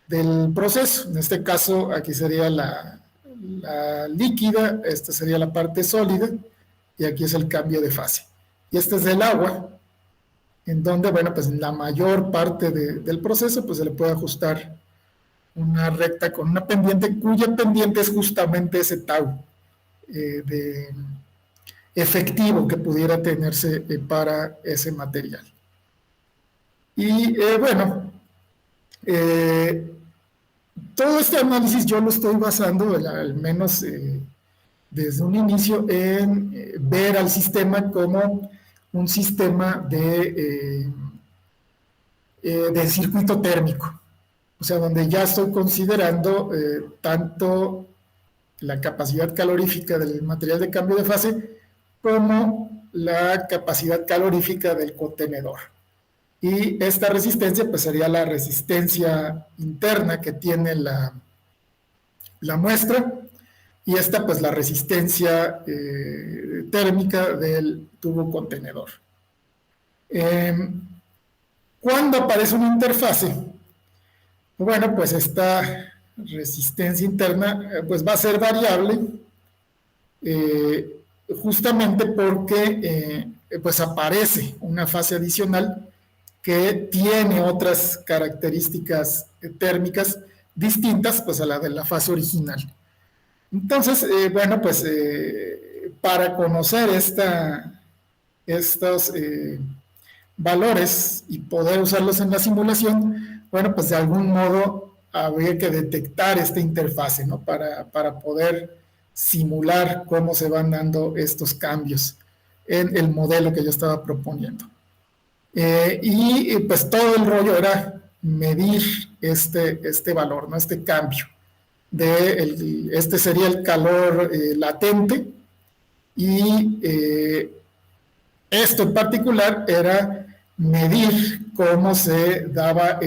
del proceso. En este caso, aquí sería la líquida, esta sería la parte sólida, y aquí es el cambio de fase. Y este es del agua, en donde, bueno, pues en la mayor parte del proceso pues se le puede ajustar una recta con una pendiente, cuya pendiente es justamente ese tau de efectivo que pudiera tenerse para ese material. Y bueno, todo este análisis yo lo estoy basando, al menos desde un inicio, en ver al sistema como un sistema de circuito térmico, o sea, donde ya estoy considerando tanto la capacidad calorífica del material de cambio de fase como la capacidad calorífica del contenedor. Y esta resistencia pues sería la resistencia interna que tiene la muestra, y esta pues la resistencia térmica del tubo contenedor. ¿Cuándo aparece una interfase? Bueno, pues esta resistencia interna pues va a ser variable, justamente porque pues aparece una fase adicional que tiene otras características térmicas distintas pues a la de la fase original. Entonces, bueno, pues para conocer estos valores y poder usarlos en la simulación, bueno, pues de algún modo habría que detectar esta interfase, ¿no? Para poder simular cómo se van dando estos cambios en el modelo que yo estaba proponiendo. Y pues todo el rollo era medir este valor, ¿no? Este cambio. Este sería el calor latente, y esto en particular era medir cómo se daba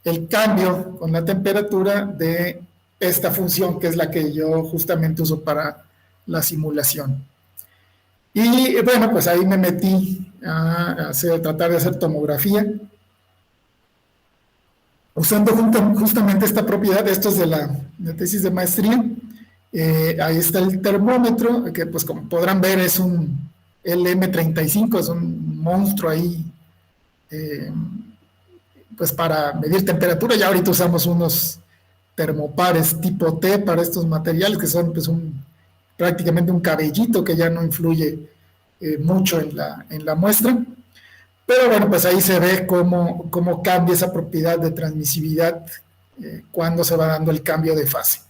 el cambio con la temperatura de esta función, que es la que yo justamente uso para la simulación. Y bueno, pues ahí me metí a tratar de hacer tomografía, usando justamente esta propiedad. Esto es de la tesis de maestría. Ahí está el termómetro, que pues como podrán ver es un LM35, es un monstruo ahí, pues para medir temperatura. Ya ahorita usamos unos termopares tipo T para estos materiales, que son pues prácticamente un cabellito que ya no influye mucho en la muestra. Pero bueno, pues ahí se ve cómo cambia esa propiedad de transmisividad cuando se va dando el cambio de fase.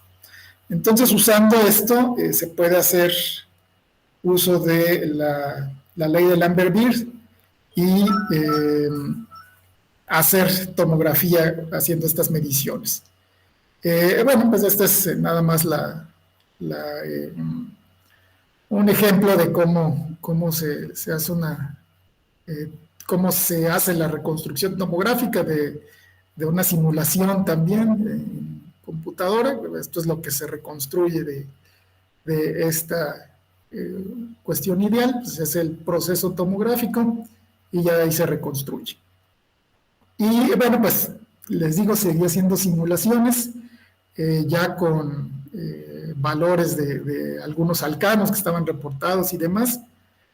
Entonces, usando esto, se puede hacer uso de la ley de Lambert-Beer y hacer tomografía haciendo estas mediciones. Bueno, pues este es nada más un ejemplo de cómo se hace cómo se hace la reconstrucción tomográfica de una simulación también en computadora. Esto es lo que se reconstruye de esta cuestión ideal, pues es el proceso tomográfico, y ya ahí se reconstruye. Y bueno, pues les digo, seguí haciendo simulaciones ya con valores de algunos alcanos que estaban reportados y demás.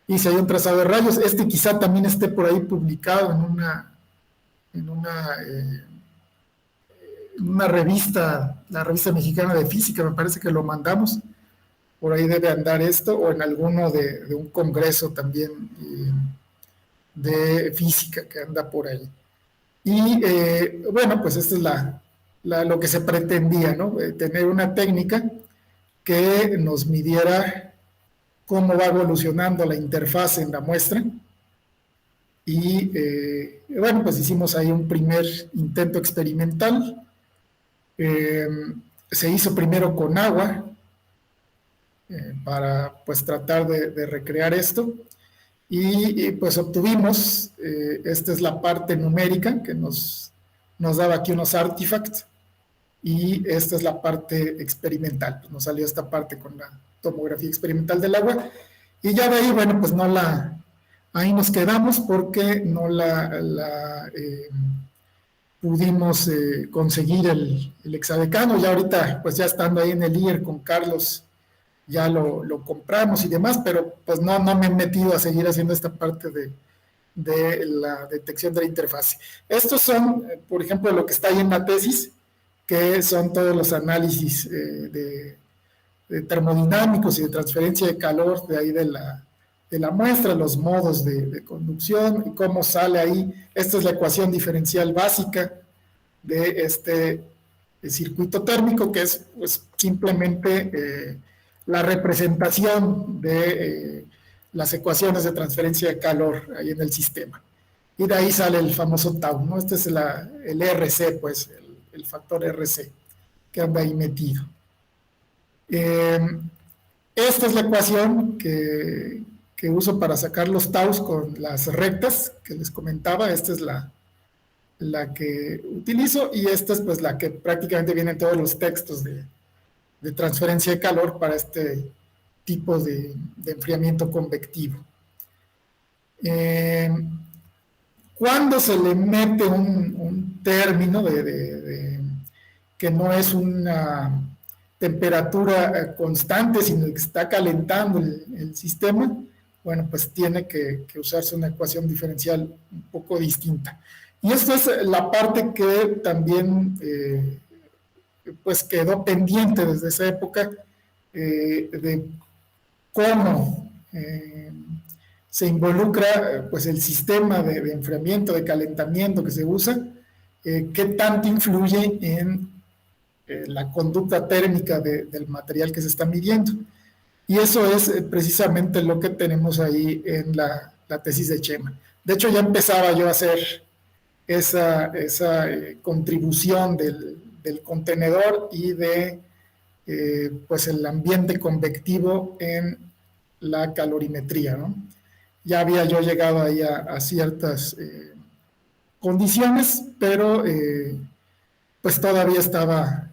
Hice ahí un trazado de rayos. Quizá también esté por ahí publicado en una revista, la Revista Mexicana de Física, me parece que lo mandamos. Por ahí debe andar esto, o en alguno de un congreso también de física que anda por ahí. Y bueno, pues esto es lo que se pretendía, ¿no? Tener una técnica que nos midiera cómo va evolucionando la interfaz en la muestra. Y bueno, pues hicimos ahí un primer intento experimental. Se hizo primero con agua para pues tratar de recrear esto, y pues obtuvimos, esta es la parte numérica que nos daba aquí unos artifacts, y esta es la parte experimental. Pues nos salió esta parte con la tomografía experimental del agua, y ya de ahí, bueno, pues ahí nos quedamos porque no pudimos conseguir el hexadecano. Ya ahorita, pues ya estando ahí en el IER con Carlos, ya lo compramos y demás, pero pues no me he metido a seguir haciendo esta parte de la detección de la interfase. Estos son, por ejemplo, lo que está ahí en la tesis, que son todos los análisis termodinámicos y de transferencia de calor de ahí de la muestra, los modos de conducción y cómo sale ahí. Esta es la ecuación diferencial básica de este circuito térmico, que es pues, simplemente la representación de las ecuaciones de transferencia de calor ahí en el sistema. Y de ahí sale el famoso tau, ¿no? Este es el RC, pues, el factor RC, que anda ahí metido. Esta es la ecuación que uso para sacar los taus con las rectas que les comentaba. Esta es la que utilizo y esta es pues la que prácticamente viene en todos los textos de transferencia de calor para este tipo de enfriamiento convectivo. Cuando se le mete un término que no es una temperatura constante, sino que está calentando el sistema, bueno, pues tiene que usarse una ecuación diferencial un poco distinta. Y esta es la parte que también pues quedó pendiente desde esa época de cómo se involucra pues el sistema de enfriamiento, de calentamiento que se usa, qué tanto influye en la conducta térmica del material que se está midiendo. Y eso es precisamente lo que tenemos ahí en la tesis de Chema. De hecho, ya empezaba yo a hacer esa contribución del contenedor y de pues el ambiente convectivo en la calorimetría, ¿no? Ya había yo llegado ahí a ciertas condiciones, pero pues todavía estaba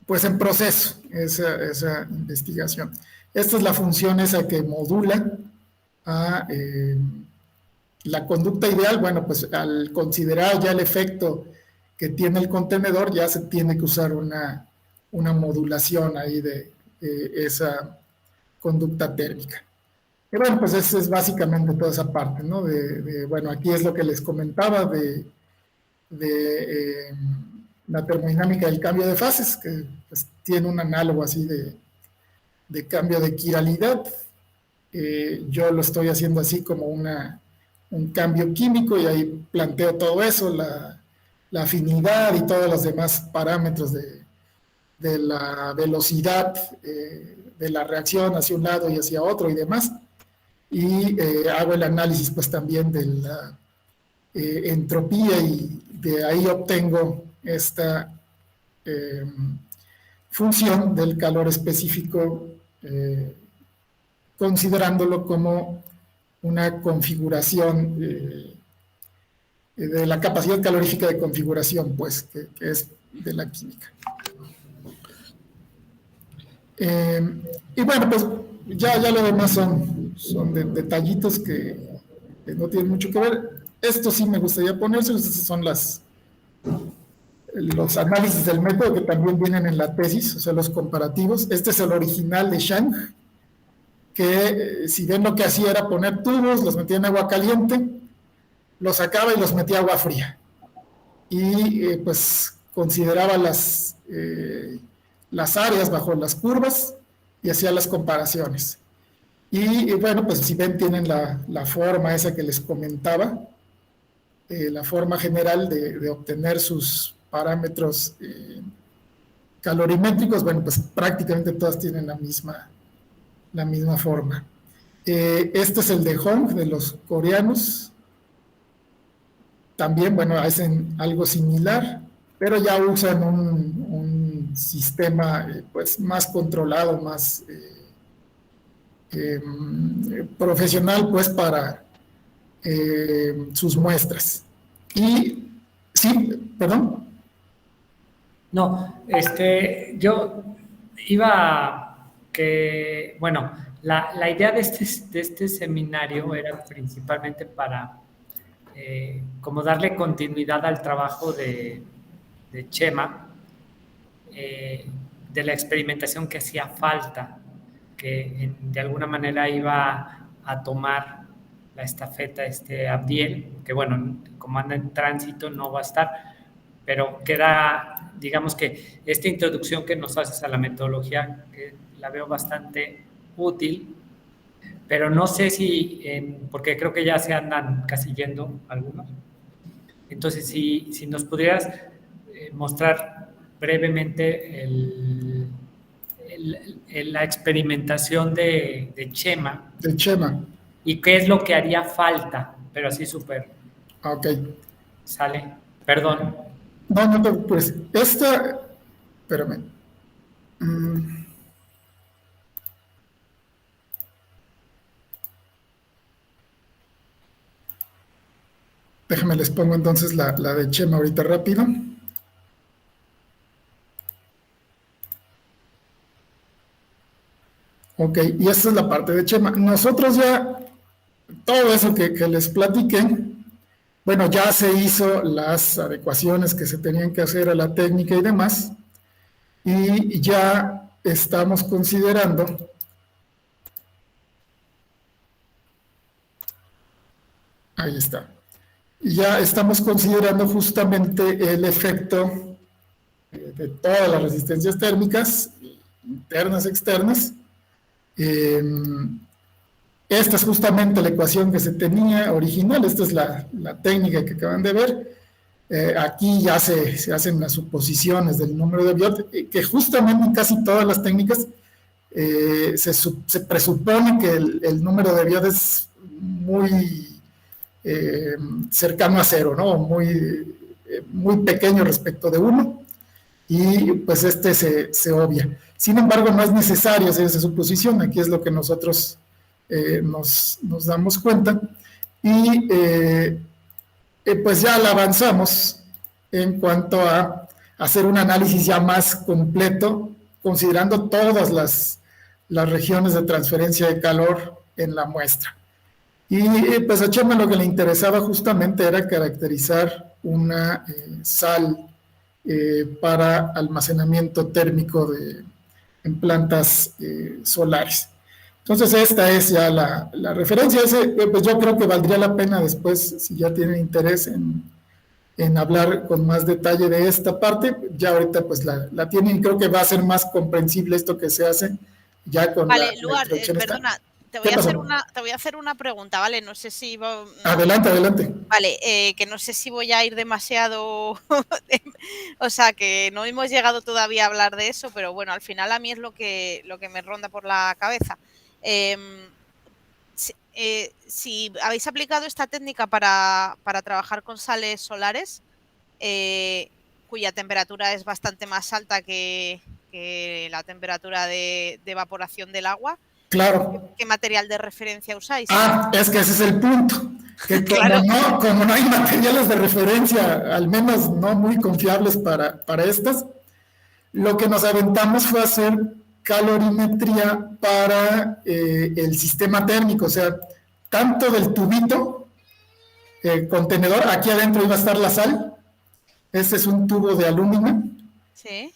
pues en proceso esa investigación. Esta es la función esa que modula a la conducta ideal. Bueno, pues al considerar ya el efecto que tiene el contenedor, ya se tiene que usar una modulación ahí de esa conducta térmica. Y bueno, pues esa es básicamente toda esa parte, ¿no? Bueno, aquí es lo que les comentaba de la termodinámica del cambio de fases, que pues, tiene un análogo así de cambio de quiralidad. Yo lo estoy haciendo así como un cambio químico y ahí planteo todo eso, la afinidad y todos los demás parámetros de la velocidad de la reacción hacia un lado y hacia otro y demás. Y hago el análisis pues también de la entropía y de ahí obtengo esta función del calor específico, considerándolo como una configuración de la capacidad calorífica de configuración, pues, que es de la química. Y bueno, pues ya lo demás son detallitos que no tienen mucho que ver. Esto sí me gustaría ponérselos, estos son los análisis del método que también vienen en la tesis, o sea, los comparativos. Este es el original de Zhang, que si ven lo que hacía era poner tubos, los metía en agua caliente, los sacaba y los metía a agua fría. Y pues consideraba las áreas bajo las curvas y hacía las comparaciones. Y bueno, pues si ven tienen la forma esa que les comentaba, la forma general de obtener sus parámetros calorimétricos. Bueno, pues prácticamente todas tienen la misma forma. Este es el de Hong, de los coreanos. También, bueno, hacen algo similar, pero ya usan un sistema pues más controlado, más profesional, pues para sus muestras. Y, sí, perdón. No, yo iba que, bueno, la idea de este seminario era principalmente para como darle continuidad al trabajo de Chema, de la experimentación que hacía falta, que de alguna manera iba a tomar la estafeta Abdiel, que bueno, como anda en tránsito no va a estar, pero queda, digamos que esta introducción que nos haces a la metodología, que la veo bastante útil, pero no sé si, porque creo que ya se andan casi yendo algunos. Entonces, si nos pudieras mostrar brevemente la experimentación de Chema. De Chema. Y qué es lo que haría falta, pero así súper. Ok. ¿Sale? Perdón. No te preocupes. Espérame. Déjame, les pongo entonces la de Chema ahorita rápido. Ok, y esta es la parte de Chema. Nosotros ya, todo eso que les platiqué, bueno, ya se hizo las adecuaciones que se tenían que hacer a la técnica y demás, y ya estamos considerando ahí está. Ya estamos considerando justamente el efecto de todas las resistencias térmicas, internas, externas. Esta es justamente la ecuación que se tenía original, esta es la técnica que acaban de ver. Aquí ya se hacen las suposiciones del número de Biot, que justamente en casi todas las técnicas se presupone que el número de Biot es muy cercano a cero, ¿no? Muy pequeño respecto de 1, y pues se obvia. Sin embargo, no es necesario hacer esa suposición, aquí es lo que nosotros nos damos cuenta, y pues ya la avanzamos en cuanto a hacer un análisis ya más completo, considerando todas las regiones de transferencia de calor en la muestra. Y pues a Chema lo que le interesaba justamente era caracterizar una sal para almacenamiento térmico en plantas solares. Entonces esta es ya la referencia. Pues yo creo que valdría la pena después, si ya tienen interés en hablar con más detalle de esta parte, ya ahorita pues la tienen, y creo que va a ser más comprensible esto que se hace ya con vale, la Luar, perdona. Te voy a hacer una pregunta, ¿vale? No sé si... Adelante. Vale, que no sé si voy a ir demasiado... o sea, que no hemos llegado todavía a hablar de eso, pero bueno, al final a mí es lo que me ronda por la cabeza. Si habéis aplicado esta técnica para trabajar con sales solares, cuya temperatura es bastante más alta que la temperatura de evaporación del agua, claro. ¿qué material de referencia usáis? Es que ese es el punto, que claro. como no hay materiales de referencia, al menos no muy confiables para estas, lo que nos aventamos fue hacer calorimetría para el sistema térmico, o sea, tanto del tubito, contenedor, aquí adentro iba a estar la sal, este es un tubo de aluminio. Sí.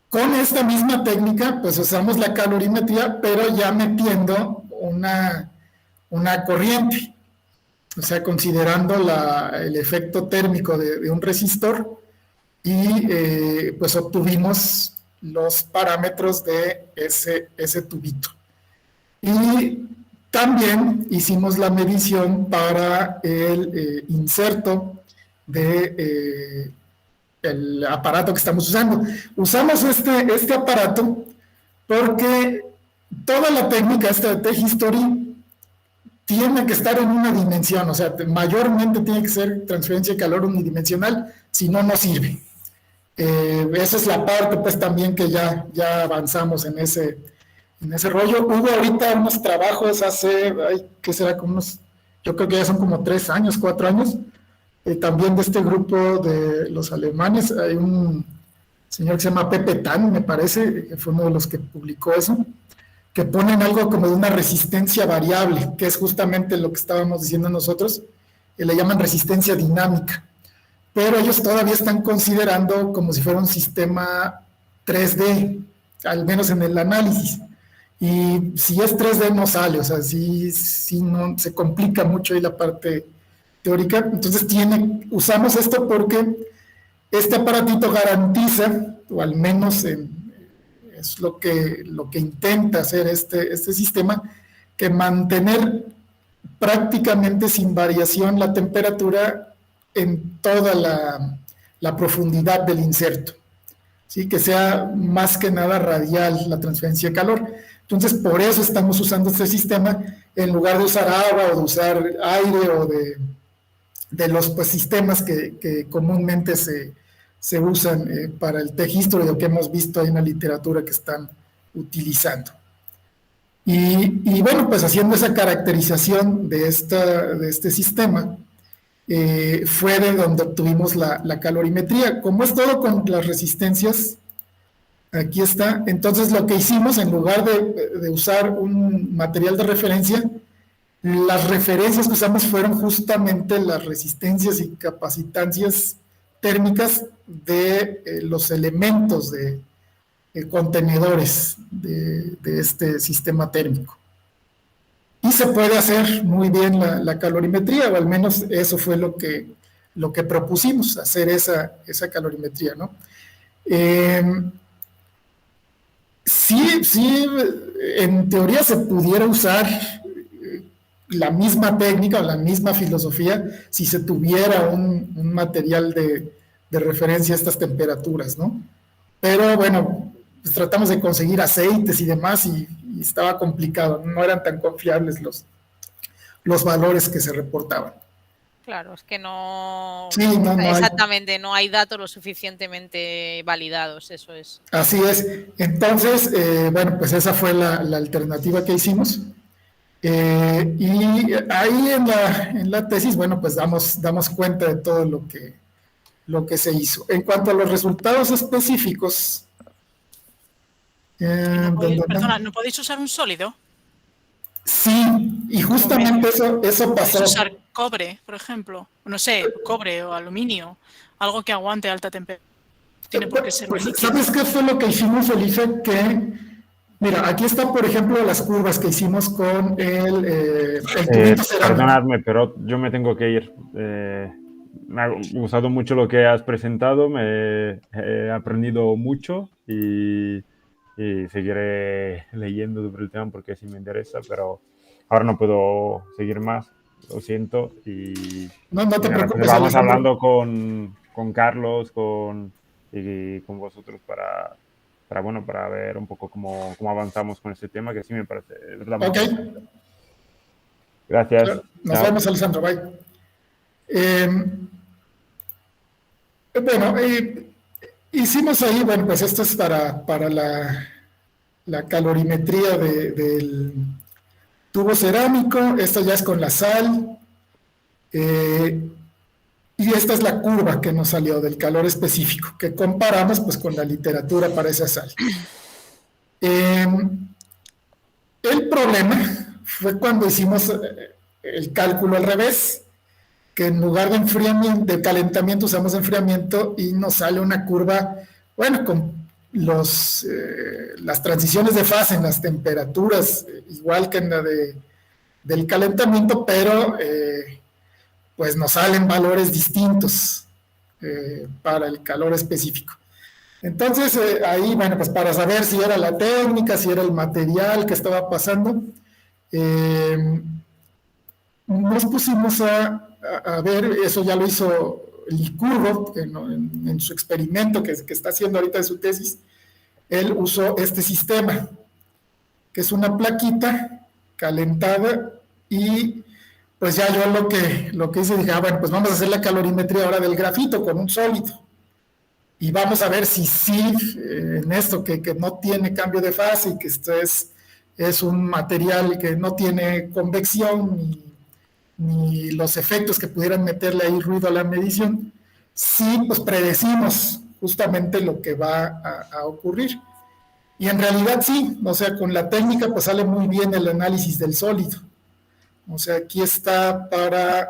Con esta misma técnica, pues usamos la calorimetría, pero ya metiendo una corriente, o sea, considerando el efecto térmico de un resistor, y pues obtuvimos los parámetros de ese tubito. Y también hicimos la medición para el inserto de el aparato que estamos usando. Usamos este aparato porque toda la técnica esta de T-History tiene que estar en una dimensión, o sea, mayormente tiene que ser transferencia de calor unidimensional, si no, no sirve. Esa es la parte, pues, también que ya avanzamos en ese rollo. Hubo ahorita unos trabajos ¿qué será? Yo creo que ya son como 3 años, 4 años, también de este grupo de los alemanes. Hay un señor que se llama Pepe Tan, me parece, que fue uno de los que publicó eso, que ponen algo como de una resistencia variable, que es justamente lo que estábamos diciendo nosotros, le llaman resistencia dinámica, pero ellos todavía están considerando como si fuera un sistema 3D, al menos en el análisis, y si es 3D no sale, o sea, sí no, se complica mucho ahí la parte teórica. Entonces usamos esto porque este aparatito garantiza, o al menos es lo que intenta hacer este sistema, que mantener prácticamente sin variación la temperatura en toda la profundidad del inserto, ¿sí? Que sea más que nada radial la transferencia de calor. Entonces, por eso estamos usando este sistema en lugar de usar agua o de usar aire o de los sistemas que comúnmente se usan para el registro, y lo que hemos visto ahí en la literatura que están utilizando. Y bueno, pues haciendo esa caracterización de este sistema, fue de donde obtuvimos la calorimetría. Como es todo con las resistencias, aquí está. Entonces lo que hicimos, en lugar de usar un material de referencia, las referencias que usamos fueron justamente las resistencias y capacitancias térmicas de los elementos de contenedores de este sistema térmico. Y se puede hacer muy bien la calorimetría, o al menos eso fue lo que propusimos, hacer esa calorimetría, ¿no? Sí, en teoría se pudiera usar la misma técnica o la misma filosofía si se tuviera un material de referencia a estas temperaturas, ¿no? Pero bueno, pues tratamos de conseguir aceites y demás y estaba complicado, no eran tan confiables los valores que se reportaban. Claro, es que no... Sí, no exactamente, no hay datos lo suficientemente validados, eso es. Así es. Entonces, bueno, pues esa fue la alternativa que hicimos. Y ahí en la tesis, bueno, pues damos cuenta de todo lo que se hizo. En cuanto a los resultados específicos... ¿no podéis usar un sólido? Sí, y justamente eso pasó. ¿Podéis usar cobre, por ejemplo? No sé, cobre o aluminio, algo que aguante alta temperatura. Tiene por qué ser pues, líquido. ¿Sabes qué fue lo que hicimos, Felipe? Mira, aquí están, por ejemplo, las curvas que hicimos con el tubito cerámico. Perdonadme, pero yo me tengo que ir. Me ha gustado mucho lo que has presentado, me he aprendido mucho y seguiré leyendo sobre el tema porque sí me interesa, pero ahora no puedo seguir más, lo siento. Y no te preocupes. Vamos hablando con Carlos y con vosotros para ver un poco cómo avanzamos con este tema, que sí me parece, ¿verdad? Ok. Gracias. Nos vemos, Alessandro. Bye. Bueno, hicimos ahí, bueno, pues esto es para la calorimetría del tubo cerámico. Esto ya es con la sal. Y esta es la curva que nos salió del calor específico, que comparamos pues con la literatura para esa sal. El problema fue cuando hicimos el cálculo al revés, que en lugar de calentamiento usamos enfriamiento y nos sale una curva, bueno, con las transiciones de fase en las temperaturas, igual que en la del calentamiento, pero pues nos salen valores distintos para el calor específico. Entonces, ahí, bueno, pues para saber si era la técnica, si era el material que estaba pasando, nos pusimos a ver, eso ya lo hizo Licurgo en su experimento que está haciendo ahorita de su tesis. Él usó este sistema, que es una plaquita calentada, y pues ya yo lo que hice, dije, bueno, pues vamos a hacer la calorimetría ahora del grafito con un sólido. Y vamos a ver si sí, en esto que no tiene cambio de fase y que esto es un material que no tiene convección ni los efectos que pudieran meterle ahí ruido a la medición, sí, pues predecimos justamente lo que va a ocurrir. Y en realidad sí, o sea, con la técnica pues sale muy bien el análisis del sólido. O sea, aquí está para...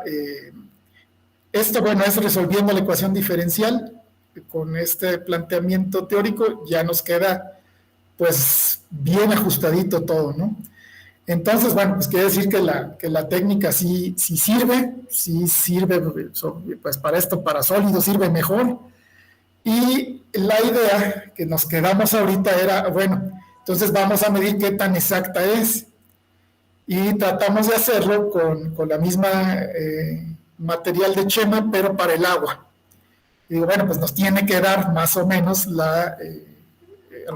esto, bueno, es resolviendo la ecuación diferencial. Con este planteamiento teórico ya nos queda pues bien ajustadito todo, ¿no? Entonces, bueno, pues quiere decir que la técnica sí sirve, pues para esto, para sólidos sirve mejor. Y la idea que nos quedamos ahorita era, bueno, entonces vamos a medir qué tan exacta es. Y tratamos de hacerlo con la misma material de Chema, pero para el agua. Y digo, bueno, pues nos tiene que dar más o menos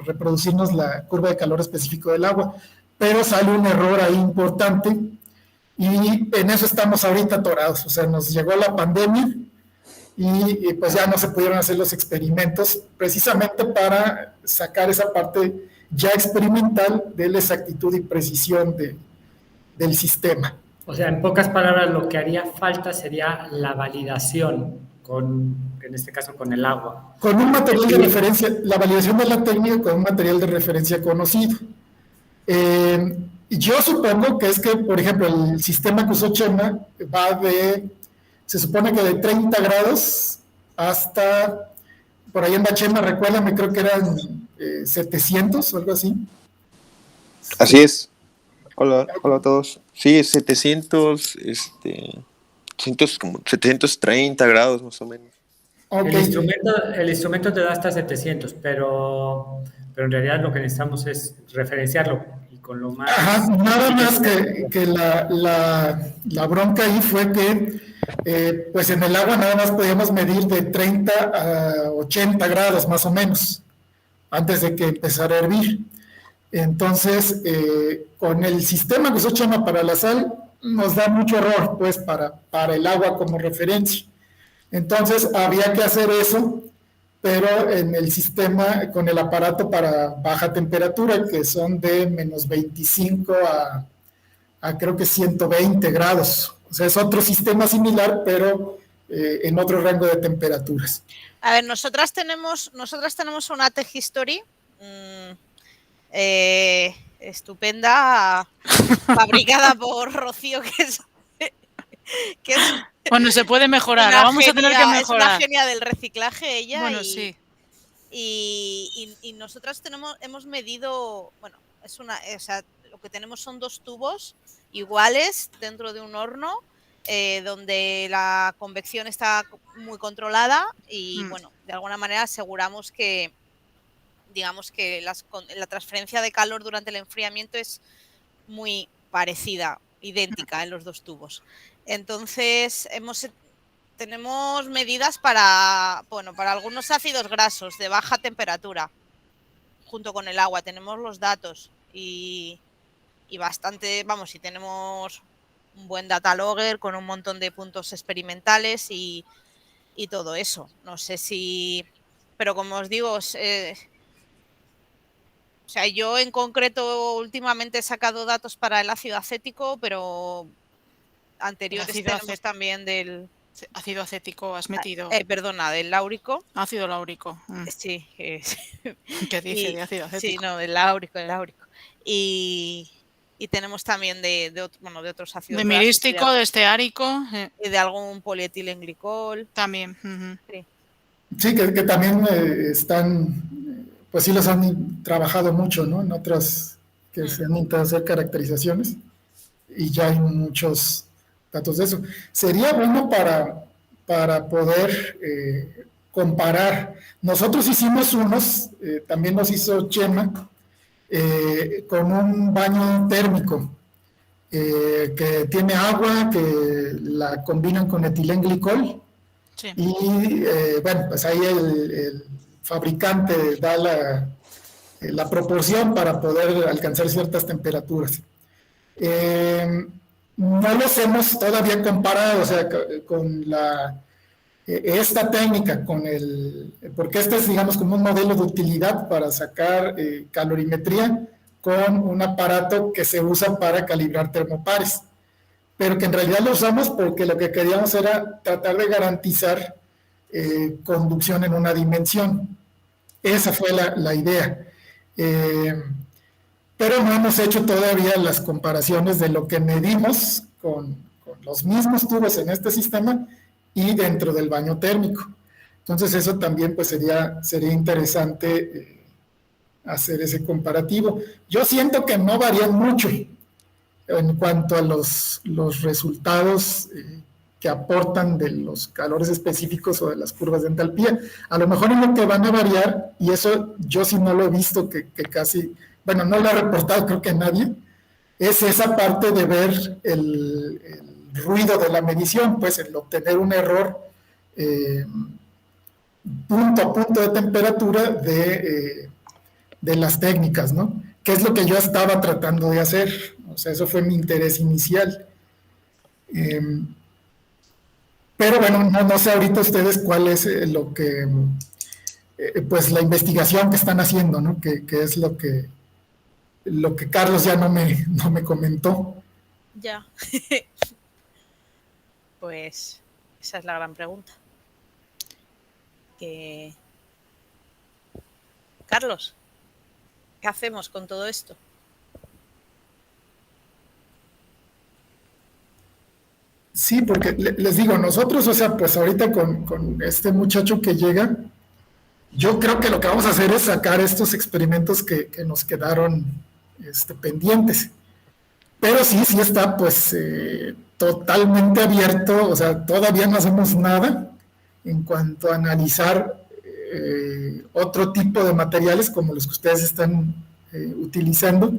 reproducirnos la curva de calor específico del agua, pero sale un error ahí importante y en eso estamos ahorita atorados. O sea, nos llegó la pandemia y pues ya no se pudieron hacer los experimentos precisamente para sacar esa parte ya experimental de la exactitud y precisión del sistema. O sea, en pocas palabras, lo que haría falta sería la validación en este caso, con el agua. Con un material de referencia, la validación de la técnica con un material de referencia conocido. Yo supongo que es que, por ejemplo, el sistema que usó Chema va se supone que de 30 grados hasta, por ahí anda Chema, recuérdame, creo que eran 700 o algo así. Así es. Hola a todos. Sí, 730 grados más o menos. Okay. El instrumento te da hasta 700, pero en realidad lo que necesitamos es referenciarlo y con lo más... Ajá, nada más que la bronca ahí fue que pues en el agua nada más podíamos medir de 30 a 80 grados más o menos antes de que empezara a hervir. Entonces, con el sistema que usó Chema para la sal, nos da mucho error, pues, para el agua como referencia. Entonces, había que hacer eso, pero en el sistema, con el aparato para baja temperatura, que son de menos 25 a creo que 120 grados. O sea, es otro sistema similar, pero en otro rango de temperaturas. A ver, nosotras tenemos una Tech History estupenda, fabricada por Rocío, que es bueno, se puede mejorar, la vamos a tener que mejorar. Es una genia del reciclaje ella. Bueno, sí. Y nosotras hemos medido, bueno, o sea, lo que tenemos son 2 tubos iguales dentro de un horno, donde la convección está muy controlada y, bueno, de alguna manera aseguramos que, digamos que la transferencia de calor durante el enfriamiento es muy parecida, idéntica en los 2 tubos. Entonces, tenemos medidas para algunos ácidos grasos de baja temperatura, junto con el agua. Tenemos los datos y bastante, vamos, y tenemos un buen data logger con un montón de puntos experimentales y todo eso. No sé si, pero como os digo, o sea, yo en concreto últimamente he sacado datos para el ácido acético, pero anteriores tenemos también del... Ácido acético has metido. Perdona, del láurico. Ácido láurico. Sí. ¿Qué dice de ácido acético? Sí, no, del láurico. Y tenemos también de otros ácidos. De mirístico, de esteárico. Y de algún polietilenglicol. También. Sí, que también están, pues sí los han trabajado mucho, ¿no? En otras que se han intentado hacer caracterizaciones y ya hay muchos datos de eso. Sería bueno para poder comparar. Nosotros hicimos unos, también nos hizo Chema, con un baño térmico que tiene agua, que la combinan con etilenglicol. Sí. Y bueno, pues ahí el fabricante da la proporción para poder alcanzar ciertas temperaturas. No los hemos todavía comparado, o sea, con esta técnica, porque este es, digamos, como un modelo de utilidad para sacar calorimetría con un aparato que se usa para calibrar termopares, pero que en realidad lo usamos porque lo que queríamos era tratar de garantizar conducción en una dimensión. Esa fue la idea. Pero no hemos hecho todavía las comparaciones de lo que medimos con los mismos tubos en este sistema y dentro del baño térmico. Entonces eso también pues sería interesante hacer ese comparativo. Yo siento que no varían mucho, en cuanto a los resultados que aportan de los calores específicos o de las curvas de entalpía. A lo mejor en lo que van a variar, y eso yo sí no lo he visto, que casi, bueno, no lo ha reportado creo que nadie, es esa parte de ver el ruido de la medición, pues el obtener un error punto a punto de temperatura de las técnicas, ¿no? Que es lo que yo estaba tratando de hacer. O sea, eso fue mi interés inicial. Pero bueno, no sé ahorita ustedes cuál es lo que, pues la investigación que están haciendo, ¿no? Que es lo que Carlos ya no me comentó. Ya. Pues esa es la gran pregunta. Carlos, ¿qué hacemos con todo esto? Sí, porque les digo, nosotros, o sea, pues ahorita con este muchacho que llega, yo creo que lo que vamos a hacer es sacar estos experimentos que nos quedaron pendientes. Pero sí está pues totalmente abierto, o sea, todavía no hacemos nada en cuanto a analizar otro tipo de materiales como los que ustedes están utilizando.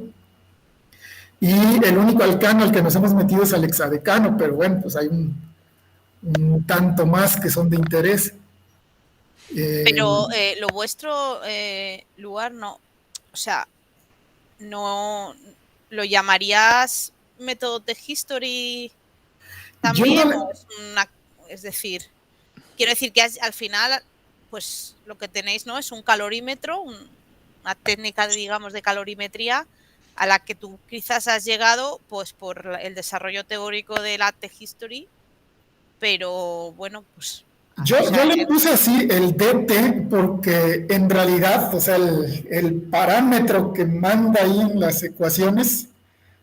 Y el único alcano al que nos hemos metido es al hexadecano, pero bueno, pues hay un tanto más que son de interés. Pero lo vuestro lugar no, o sea, no lo llamarías método de history también, no, es decir, quiero decir que al final, pues lo que tenéis, ¿no? Es un calorímetro, una técnica, digamos, de calorimetría a la que tú quizás has llegado, pues por el desarrollo teórico de la T-History, pero bueno, pues... Yo le puse así el DT porque en realidad, o sea, el parámetro que manda ahí en las ecuaciones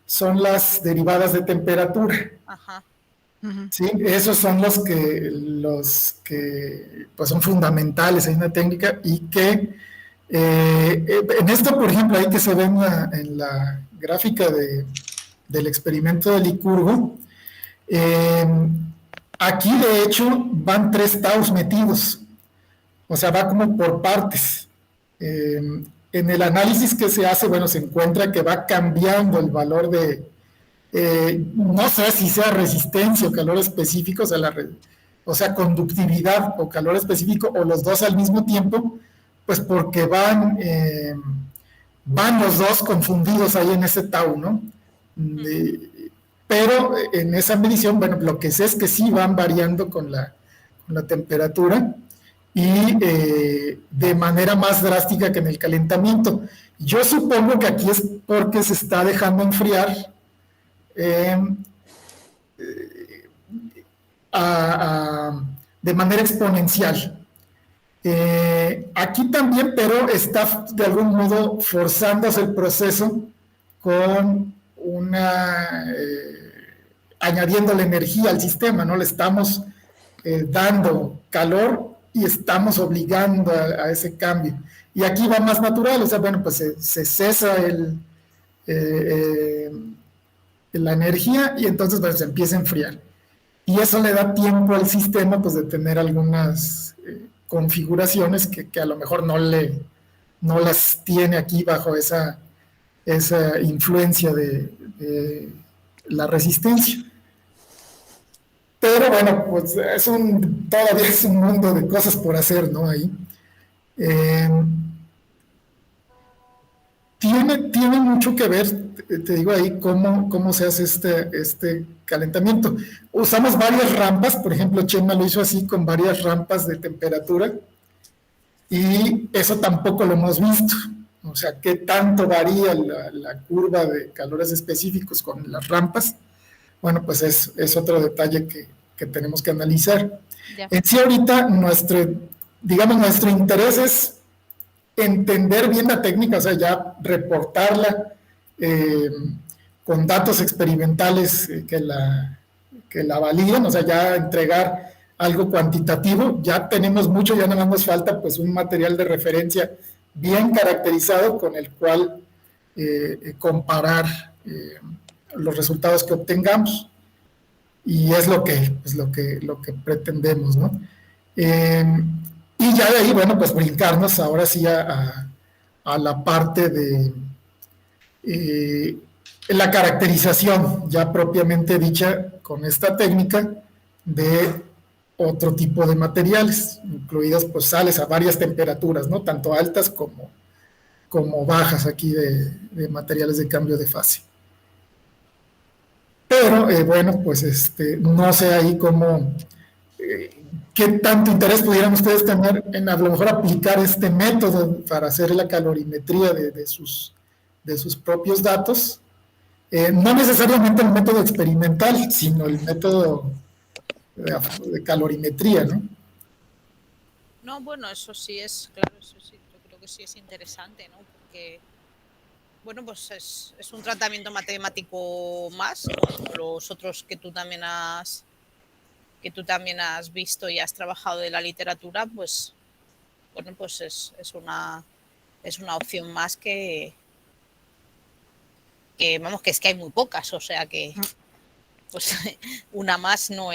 son las derivadas de temperatura. Ajá. Sí, esos son los que pues son fundamentales en una técnica y que en esto, por ejemplo, ahí que se ve en la gráfica del experimento de Licurgo, aquí de hecho van 3 taus metidos, o sea, va como por partes. En el análisis que se hace, bueno, se encuentra que va cambiando el valor de, no sé si sea resistencia o calor específico, o sea, conductividad o calor específico, o los dos al mismo tiempo, pues porque van los dos confundidos ahí en ese tau, ¿no? Pero en esa medición, bueno, lo que sé es que sí van variando con la temperatura y de manera más drástica que en el calentamiento. Yo supongo que aquí es porque se está dejando enfriar de manera exponencial. Aquí también, pero está de algún modo forzándose el proceso con añadiéndole energía al sistema, ¿no? Le estamos dando calor y estamos obligando a ese cambio. Y aquí va más natural, o sea, bueno, pues se cesa la energía y entonces pues, se empieza a enfriar. Y eso le da tiempo al sistema pues, de tener algunas configuraciones que a lo mejor no las tiene aquí bajo esa influencia de la resistencia. Pero bueno, pues todavía es un mundo de cosas por hacer, ¿no? Ahí. Tiene mucho que ver, te digo ahí, cómo se hace este calentamiento. Usamos varias rampas, por ejemplo, Chema lo hizo así con varias rampas de temperatura y eso tampoco lo hemos visto. O sea, qué tanto varía la curva de calores específicos con las rampas. Bueno, pues es otro detalle que tenemos que analizar. Ya. En sí, ahorita nuestro interés es entender bien la técnica, o sea, ya reportarla con datos experimentales que la validen, o sea, ya entregar algo cuantitativo. Ya tenemos mucho, ya nada más nos falta pues un material de referencia bien caracterizado con el cual comparar los resultados que obtengamos. Y es lo que pretendemos, ¿no? Y ya de ahí, bueno, pues brincarnos ahora sí a la parte de la caracterización ya propiamente dicha con esta técnica de otro tipo de materiales, incluidos pues sales a varias temperaturas, ¿no? Tanto altas como bajas aquí de materiales de cambio de fase. Pero bueno, pues no sé ahí cómo, qué tanto interés pudieran ustedes tener en a lo mejor aplicar este método para hacer la calorimetría de sus propios datos. No necesariamente el método experimental, sino el método de calorimetría, ¿no? No, bueno, eso sí es, claro, eso sí, yo creo que sí es interesante, ¿no? Porque, bueno, pues es un tratamiento matemático más, como los otros que tú también has visto y has trabajado de la literatura, pues, bueno, pues es una opción más que vamos, que es que hay muy pocas, o sea que pues una más no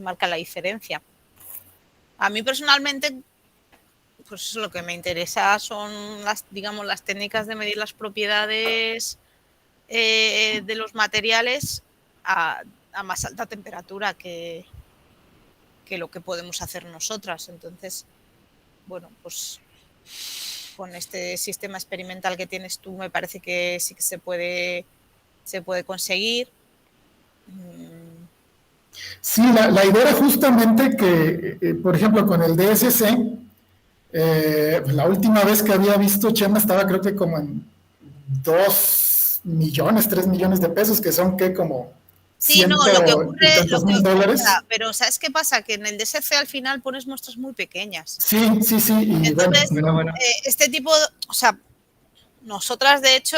marca la diferencia. A mí personalmente, pues lo que me interesa son las técnicas de medir las propiedades de los materiales a más alta temperatura que lo que podemos hacer nosotras. Entonces, bueno, pues con este sistema experimental que tienes tú me parece que sí que se puede conseguir. Sí, la idea era justamente que, por ejemplo, con el DSC, la última vez que había visto Chema estaba creo que como en 2 millones, 3 millones de pesos, que son que como sí, no, lo que ocurre, $100,000. Pero ¿sabes qué pasa? Que en el DSC al final pones muestras muy pequeñas. Sí. Y entonces, bueno. Este tipo, o sea, nosotras de hecho,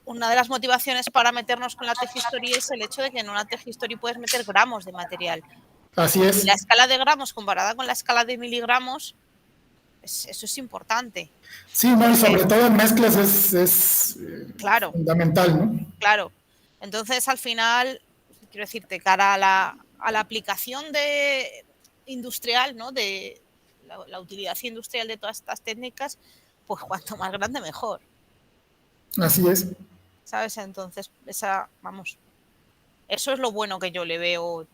una de las motivaciones para meternos con la Tech History es el hecho de que en una Tech History puedes meter gramos de material. Así es. Y la escala de gramos comparada con la escala de miligramos, eso es importante. Sí, no, y sobre todo en mezclas es claro, fundamental, ¿no? Claro. Entonces, al final, quiero decirte, cara a la aplicación industrial, ¿no? De la utilidad industrial de todas estas técnicas, pues cuanto más grande, mejor. Así es. ¿Sabes? Entonces, eso es lo bueno que yo le veo,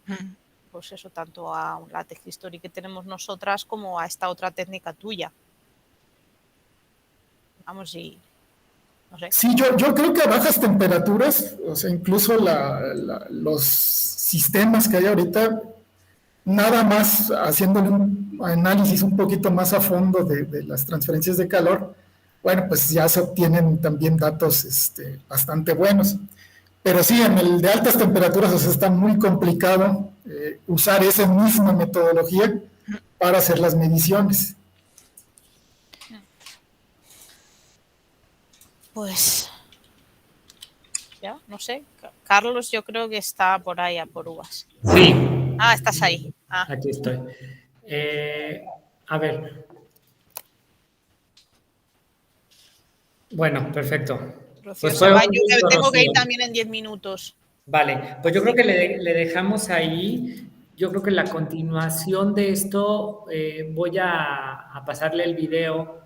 pues eso, tanto a la Tech History que tenemos nosotras como a esta otra técnica tuya. Vamos, y no sé. Sí, yo creo que a bajas temperaturas, o sea, incluso los sistemas que hay ahorita, nada más haciéndole un análisis un poquito más a fondo de las transferencias de calor, bueno, pues ya se obtienen también datos bastante buenos. Pero sí, en el de altas temperaturas, o sea, está muy complicado usar esa misma metodología para hacer las mediciones. Pues ya, no sé. Carlos, yo creo que está por ahí a por uvas. Sí. Ah, estás ahí. Aquí estoy. A ver. Bueno, perfecto. Pues yo tengo que ir también en 10 minutos. Vale, pues yo creo que le dejamos ahí. Yo creo que la continuación de esto voy a pasarle el video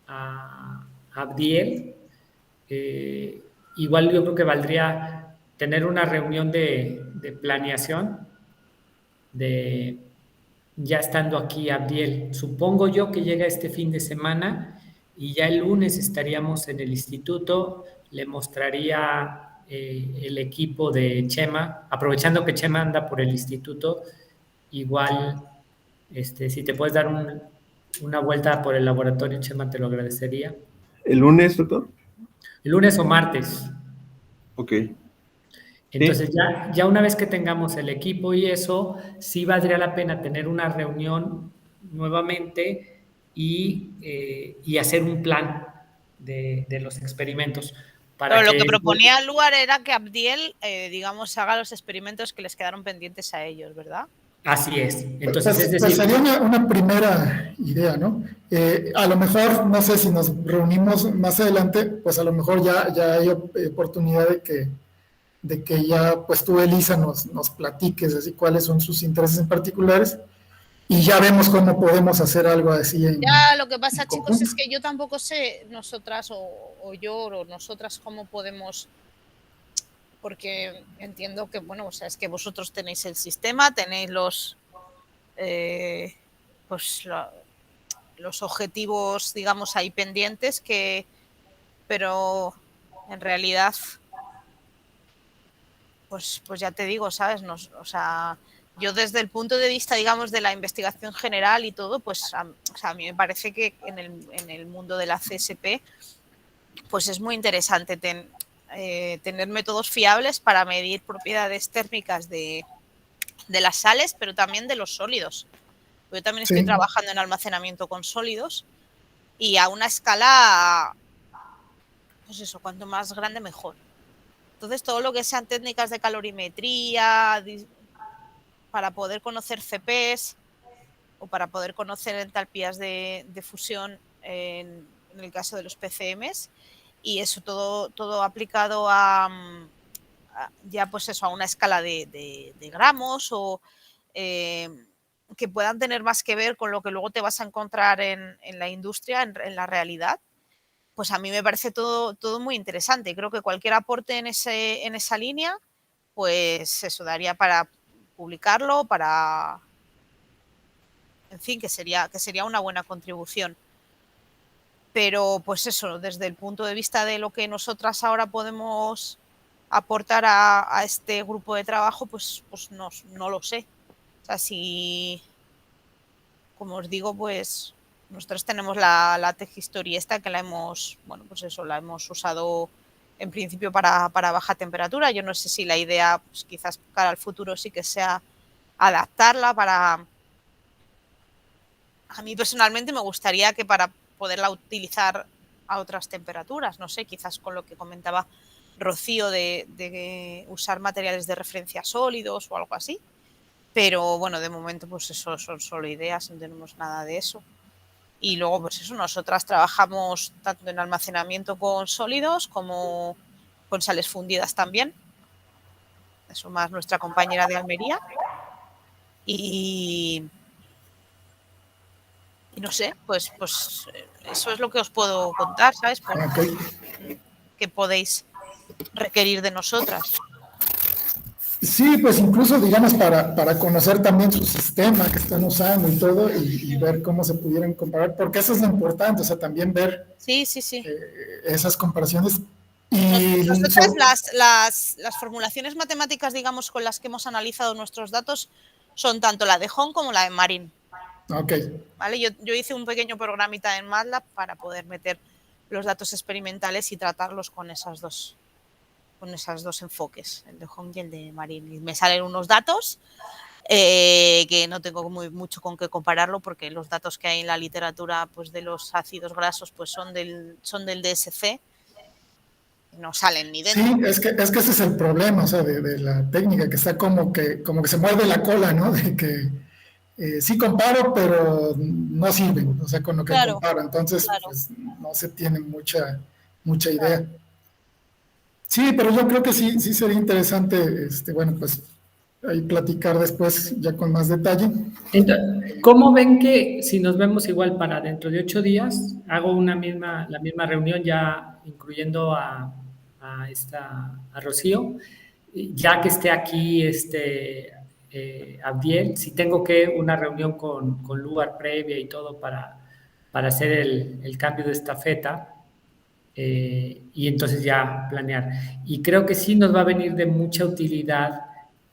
a Abdiel. Igual yo creo que valdría tener una reunión de planeación ya estando aquí Abdiel. Supongo yo que llega este fin de semana y ya el lunes estaríamos en el instituto. Le mostraría el equipo de Chema, aprovechando que Chema anda por el instituto. Igual, si te puedes dar una vuelta por el laboratorio, Chema, te lo agradecería. ¿El lunes, doctor? El lunes o martes. Ok. Entonces, ya una vez que tengamos el equipo y eso, sí valdría la pena tener una reunión nuevamente y hacer un plan de los experimentos. Pero lo que proponía el lugar era que Abdiel, digamos, haga los experimentos que les quedaron pendientes a ellos, ¿verdad? Así es. Entonces, Pues, es pues decir, sería una primera idea, ¿no? A lo mejor, no sé si nos reunimos más adelante, pues a lo mejor ya hay oportunidad de que ya pues tú, Elisa, nos platiques así cuáles son sus intereses en particulares y ya vemos cómo podemos hacer algo así Ya lo que en pasa, chicos, conjunto. es que yo tampoco sé nosotras o yo o nosotras cómo podemos, porque entiendo que, bueno, o sea, es que vosotros tenéis el sistema, tenéis pues los objetivos, digamos, ahí pendientes, pero en realidad, pues ya te digo, ¿sabes? O sea, yo desde el punto de vista, digamos, de la investigación general y todo, pues o sea, a mí me parece que en el mundo de la CSP, pues es muy interesante tener métodos fiables para medir propiedades térmicas de las sales, pero también de los sólidos. Yo también estoy Sí. trabajando en almacenamiento con sólidos y a una escala, pues eso, cuanto más grande mejor. Entonces, todo lo que sean técnicas de calorimetría para poder conocer CPs o para poder conocer entalpías de fusión en el caso de los PCMs, y eso todo aplicado a ya pues eso, a una escala de gramos o que puedan tener más que ver con lo que luego te vas a encontrar en la industria, en la realidad, pues a mí me parece todo muy interesante. Creo que cualquier aporte en esa línea, pues eso daría para publicarlo, en fin, que sería una buena contribución. Pero pues eso, desde el punto de vista de lo que nosotras ahora podemos aportar a este grupo de trabajo, pues no lo sé. O sea, si, como os digo, pues nosotros tenemos la Tech History esta que la hemos usado en principio para baja temperatura. Yo no sé si la idea, pues quizás cara al futuro sí que sea adaptarla para... A mí personalmente me gustaría que para poderla utilizar a otras temperaturas, no sé, quizás con lo que comentaba Rocío de usar materiales de referencia sólidos o algo así. Pero bueno, de momento pues eso son solo ideas, no tenemos nada de eso. Y luego pues eso, nosotras trabajamos tanto en almacenamiento con sólidos como con sales fundidas también. Eso más nuestra compañera de Almería. Y no sé, pues eso es lo que os puedo contar, ¿sabes? Que podéis requerir de nosotras. Sí, pues incluso, digamos, para conocer también su sistema que están usando y todo, y ver cómo se pudieran comparar, porque eso es lo importante, o sea, también ver Sí. esas comparaciones. Y Nosotras las formulaciones matemáticas, digamos, con las que hemos analizado nuestros datos son tanto la de Hong como la de Marin. Ok. ¿Vale? Yo hice un pequeño programita en MATLAB para poder meter los datos experimentales y tratarlos con esos dos enfoques, el de Hong y el de Marin. Y me salen unos datos que no tengo mucho con qué compararlo, porque los datos que hay en la literatura pues de los ácidos grasos pues son del DSC, no salen ni dentro. Sí, es que ese es el problema, o sea, de la técnica, que está como que se muerde la cola, ¿no? De que sí comparo, pero no sirven, o sea, con lo que comparo. Entonces, pues no se tiene mucha idea. Sí, pero yo creo que sí sería interesante, bueno, pues ahí platicar después ya con más detalle. Entonces, ¿cómo ven que si nos vemos igual para dentro de 8 días, hago la misma reunión ya incluyendo a Rocío, ya que esté aquí Abdiel, si tengo que una reunión con lugar previa y todo para hacer el cambio de estafeta, y entonces ya planear. Y creo que sí nos va a venir de mucha utilidad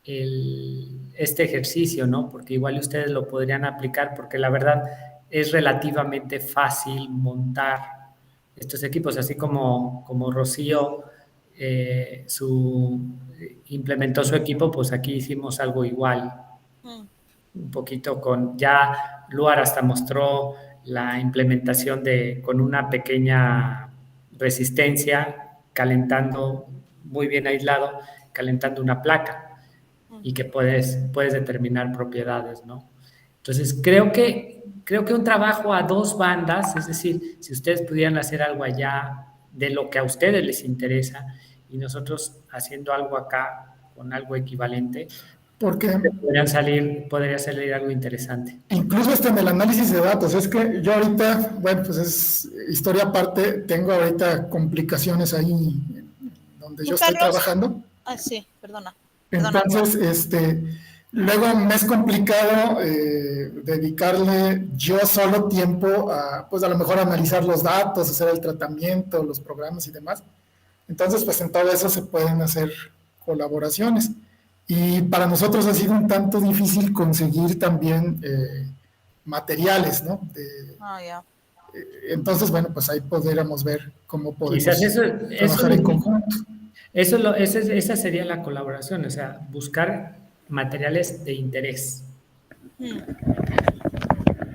este ejercicio, ¿no? Porque igual ustedes lo podrían aplicar, porque la verdad es relativamente fácil montar estos equipos, así como Rocío implementó su equipo, pues aquí hicimos algo igual. Un poquito ya Luar hasta mostró la implementación con una pequeña resistencia, calentando muy bien aislado, calentando una placa. y que puedes determinar propiedades, ¿no? Entonces, creo que un trabajo a dos bandas, es decir, si ustedes pudieran hacer algo allá de lo que a ustedes les interesa y nosotros haciendo algo acá con algo equivalente, Porque podría salir algo interesante. incluso hasta en el análisis de datos, es que yo ahorita, bueno, pues es historia aparte, tengo ahorita complicaciones ahí donde yo estoy Carlos? trabajando. Ah, sí, perdona. Entonces, luego me es complicado dedicarle yo solo tiempo a, pues a lo mejor analizar los datos, hacer el tratamiento, los programas y demás. Entonces, pues en todo eso se pueden hacer colaboraciones. Y para nosotros ha sido un tanto difícil conseguir también materiales, ¿no? Ya. Entonces, bueno, pues ahí podríamos ver cómo podemos Quizás trabajar en conjunto. Esa sería la colaboración, o sea, buscar materiales de interés.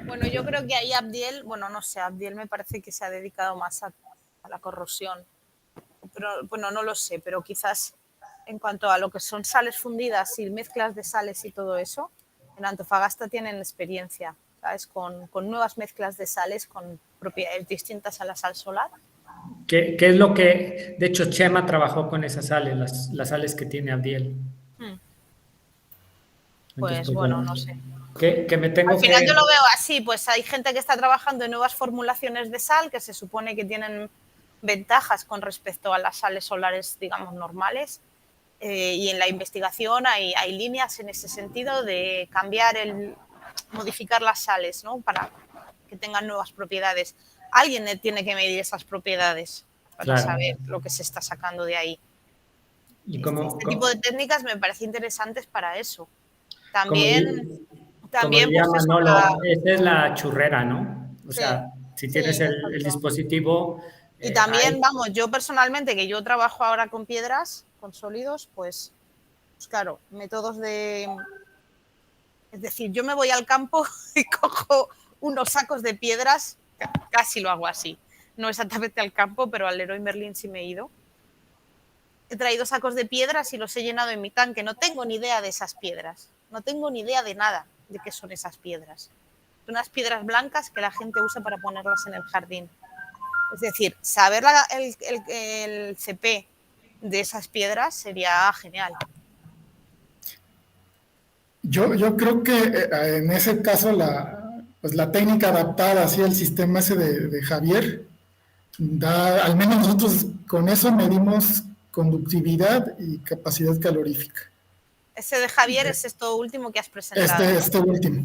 Bueno, yo creo que ahí Abdiel, bueno, no sé, Abdiel me parece que se ha dedicado más a la corrosión, pero bueno, no lo sé, pero quizás en cuanto a lo que son sales fundidas y mezclas de sales y todo eso, en Antofagasta tienen experiencia, ¿sabes? Con nuevas mezclas de sales con propiedades distintas a la sal solar. ¿Qué es lo que, de hecho, Chema trabajó con esas sales, las sales que tiene Abdiel? Pues bueno, no sé. Que me tengo Al final que... yo lo veo así, pues hay gente que está trabajando en nuevas formulaciones de sal que se supone que tienen ventajas con respecto a las sales solares, digamos, normales. Y en la investigación hay líneas en ese sentido de modificar las sales, ¿no? Para que tengan nuevas propiedades. Alguien tiene que medir esas propiedades para saber lo que se está sacando de ahí. Y Este tipo de técnicas me parece interesantes para eso. También como diría pues, Manolo, esa es la churrera, ¿no? O Sí, sea, si tienes sí, el dispositivo... y también, vamos, yo personalmente, que yo trabajo ahora con piedras, con sólidos, pues claro, métodos de... Es decir, yo me voy al campo y cojo unos sacos de piedras, casi lo hago así. No exactamente al campo, pero al Leroy Merlin sí me he ido. He traído sacos de piedras y los he llenado en mi tanque. No tengo ni idea de esas piedras. No tengo ni idea de nada de qué son esas piedras. Son unas piedras blancas que la gente usa para ponerlas en el jardín. Es decir, saber el CP de esas piedras sería genial. Yo creo que en ese caso la técnica adaptada hacia el sistema ese de Javier, al menos nosotros con eso medimos conductividad y capacidad calorífica. Ese de Javier es esto último que has presentado. Este último.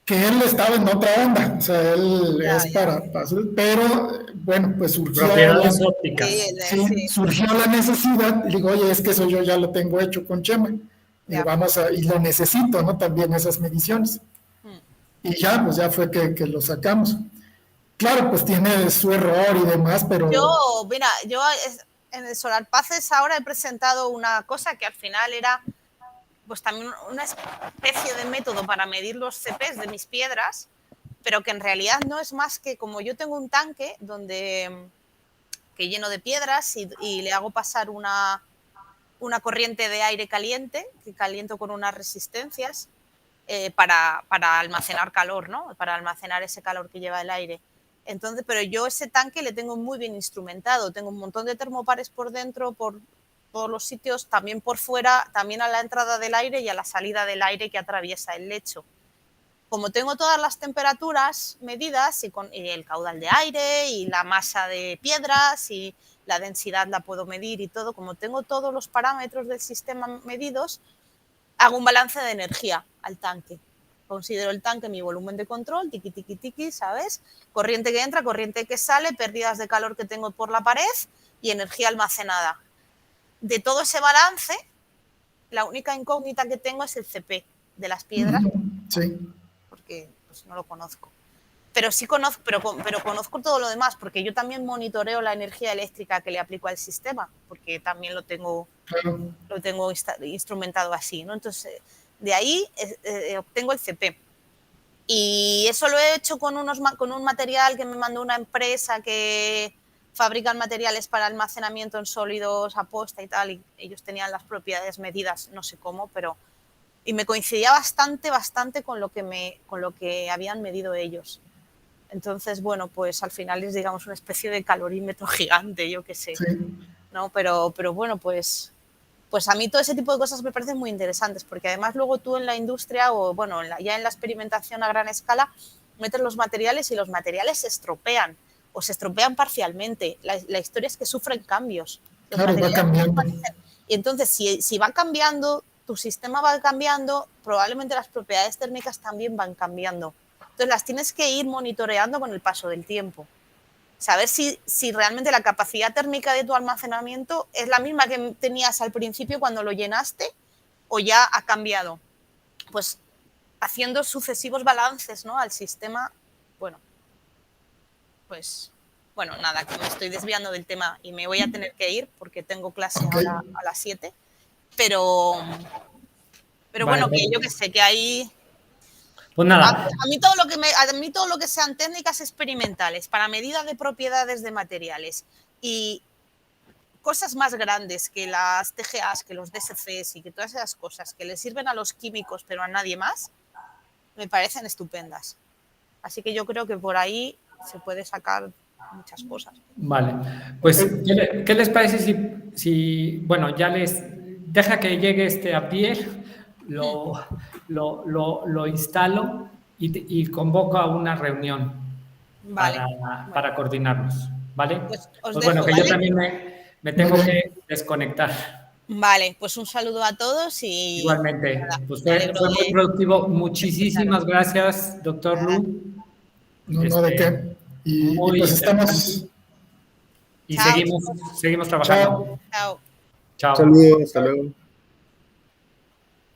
Que él estaba en otra onda, o sea, él para pero bueno, pues surgió propiedades ópticas. Surgió la necesidad, y digo, oye, es que eso yo ya lo tengo hecho con Chema, y y lo necesito, ¿no? También esas mediciones. Y ya, pues ya fue que lo sacamos. Claro, pues tiene su error y demás, pero... Yo en el Solar Paces ahora he presentado una cosa que al final era pues también una especie de método para medir los CPs de mis piedras, pero que en realidad no es más que como yo tengo un tanque que lleno de piedras y le hago pasar una corriente de aire caliente, que caliento con unas resistencias para almacenar calor, ¿no? Para almacenar ese calor que lleva el aire. Entonces, pero yo ese tanque le tengo muy bien instrumentado, tengo un montón de termopares por dentro, por todos los sitios, también por fuera, también a la entrada del aire y a la salida del aire que atraviesa el lecho. Como tengo todas las temperaturas medidas y el caudal de aire y la masa de piedras y la densidad la puedo medir y todo, como tengo todos los parámetros del sistema medidos, hago un balance de energía al tanque. Considero el tanque mi volumen de control, tiqui, tiqui, tiqui, ¿sabes? Corriente que entra, corriente que sale, pérdidas de calor que tengo por la pared y energía almacenada. De todo ese balance, la única incógnita que tengo es el CP de las piedras. Sí. Porque pues, no lo conozco. Pero sí conozco, pero conozco todo lo demás, porque yo también monitoreo la energía eléctrica que le aplico al sistema, porque también lo tengo instrumentado así, ¿no? Entonces, de ahí obtengo el CP. Y eso lo he hecho con un material que me mandó una empresa que fabrican materiales para almacenamiento en sólidos aposta y tal, y ellos tenían las propiedades medidas, no sé cómo, pero... Y me coincidía bastante con lo que habían medido ellos. Entonces, bueno, pues al final es, digamos, una especie de calorímetro gigante, yo qué sé. Sí. ¿No? Pero bueno, pues a mí todo ese tipo de cosas me parecen muy interesantes, porque además luego tú en la industria o, bueno, ya en la experimentación a gran escala, metes los materiales y los materiales se estropean o se estropean parcialmente. La historia es que sufren cambios. Los Claro, va materiales cambiando. y entonces, si va cambiando, tu sistema va cambiando, probablemente las propiedades térmicas también van cambiando. Entonces, las tienes que ir monitoreando con el paso del tiempo. Saber si realmente la capacidad térmica de tu almacenamiento es la misma que tenías al principio cuando lo llenaste o ya ha cambiado. Pues haciendo sucesivos balances, ¿no?, al sistema, bueno, pues... Bueno, nada, que me estoy desviando del tema y me voy a tener que ir porque tengo clase ahora a las 7. Pero Vale, bueno, que yo que sé, que ahí... Pues nada. A mí todo lo que sean técnicas experimentales para medida de propiedades de materiales y cosas más grandes que las TGAs, que los DSCs y que todas esas cosas que les sirven a los químicos pero a nadie más, me parecen estupendas. Así que yo creo que por ahí se puede sacar muchas cosas. Vale, pues ¿qué les parece si bueno, ya les deja que llegue a Pierre, lo instalo y convoco a una reunión Vale. para coordinarnos, ¿vale? Pues os Pues dejo, bueno, que ¿vale? yo también me tengo que desconectar. Vale, pues un saludo a todos y... Igualmente, nada, pues me fue alegro muy de... productivo. Muchísimas gracias, doctor Lu. No, de qué. Y Muy pues interesante. estamos... Y Chao. seguimos trabajando. Chao. Chao. Saludos, hasta luego.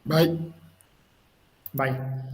Bye. Bye.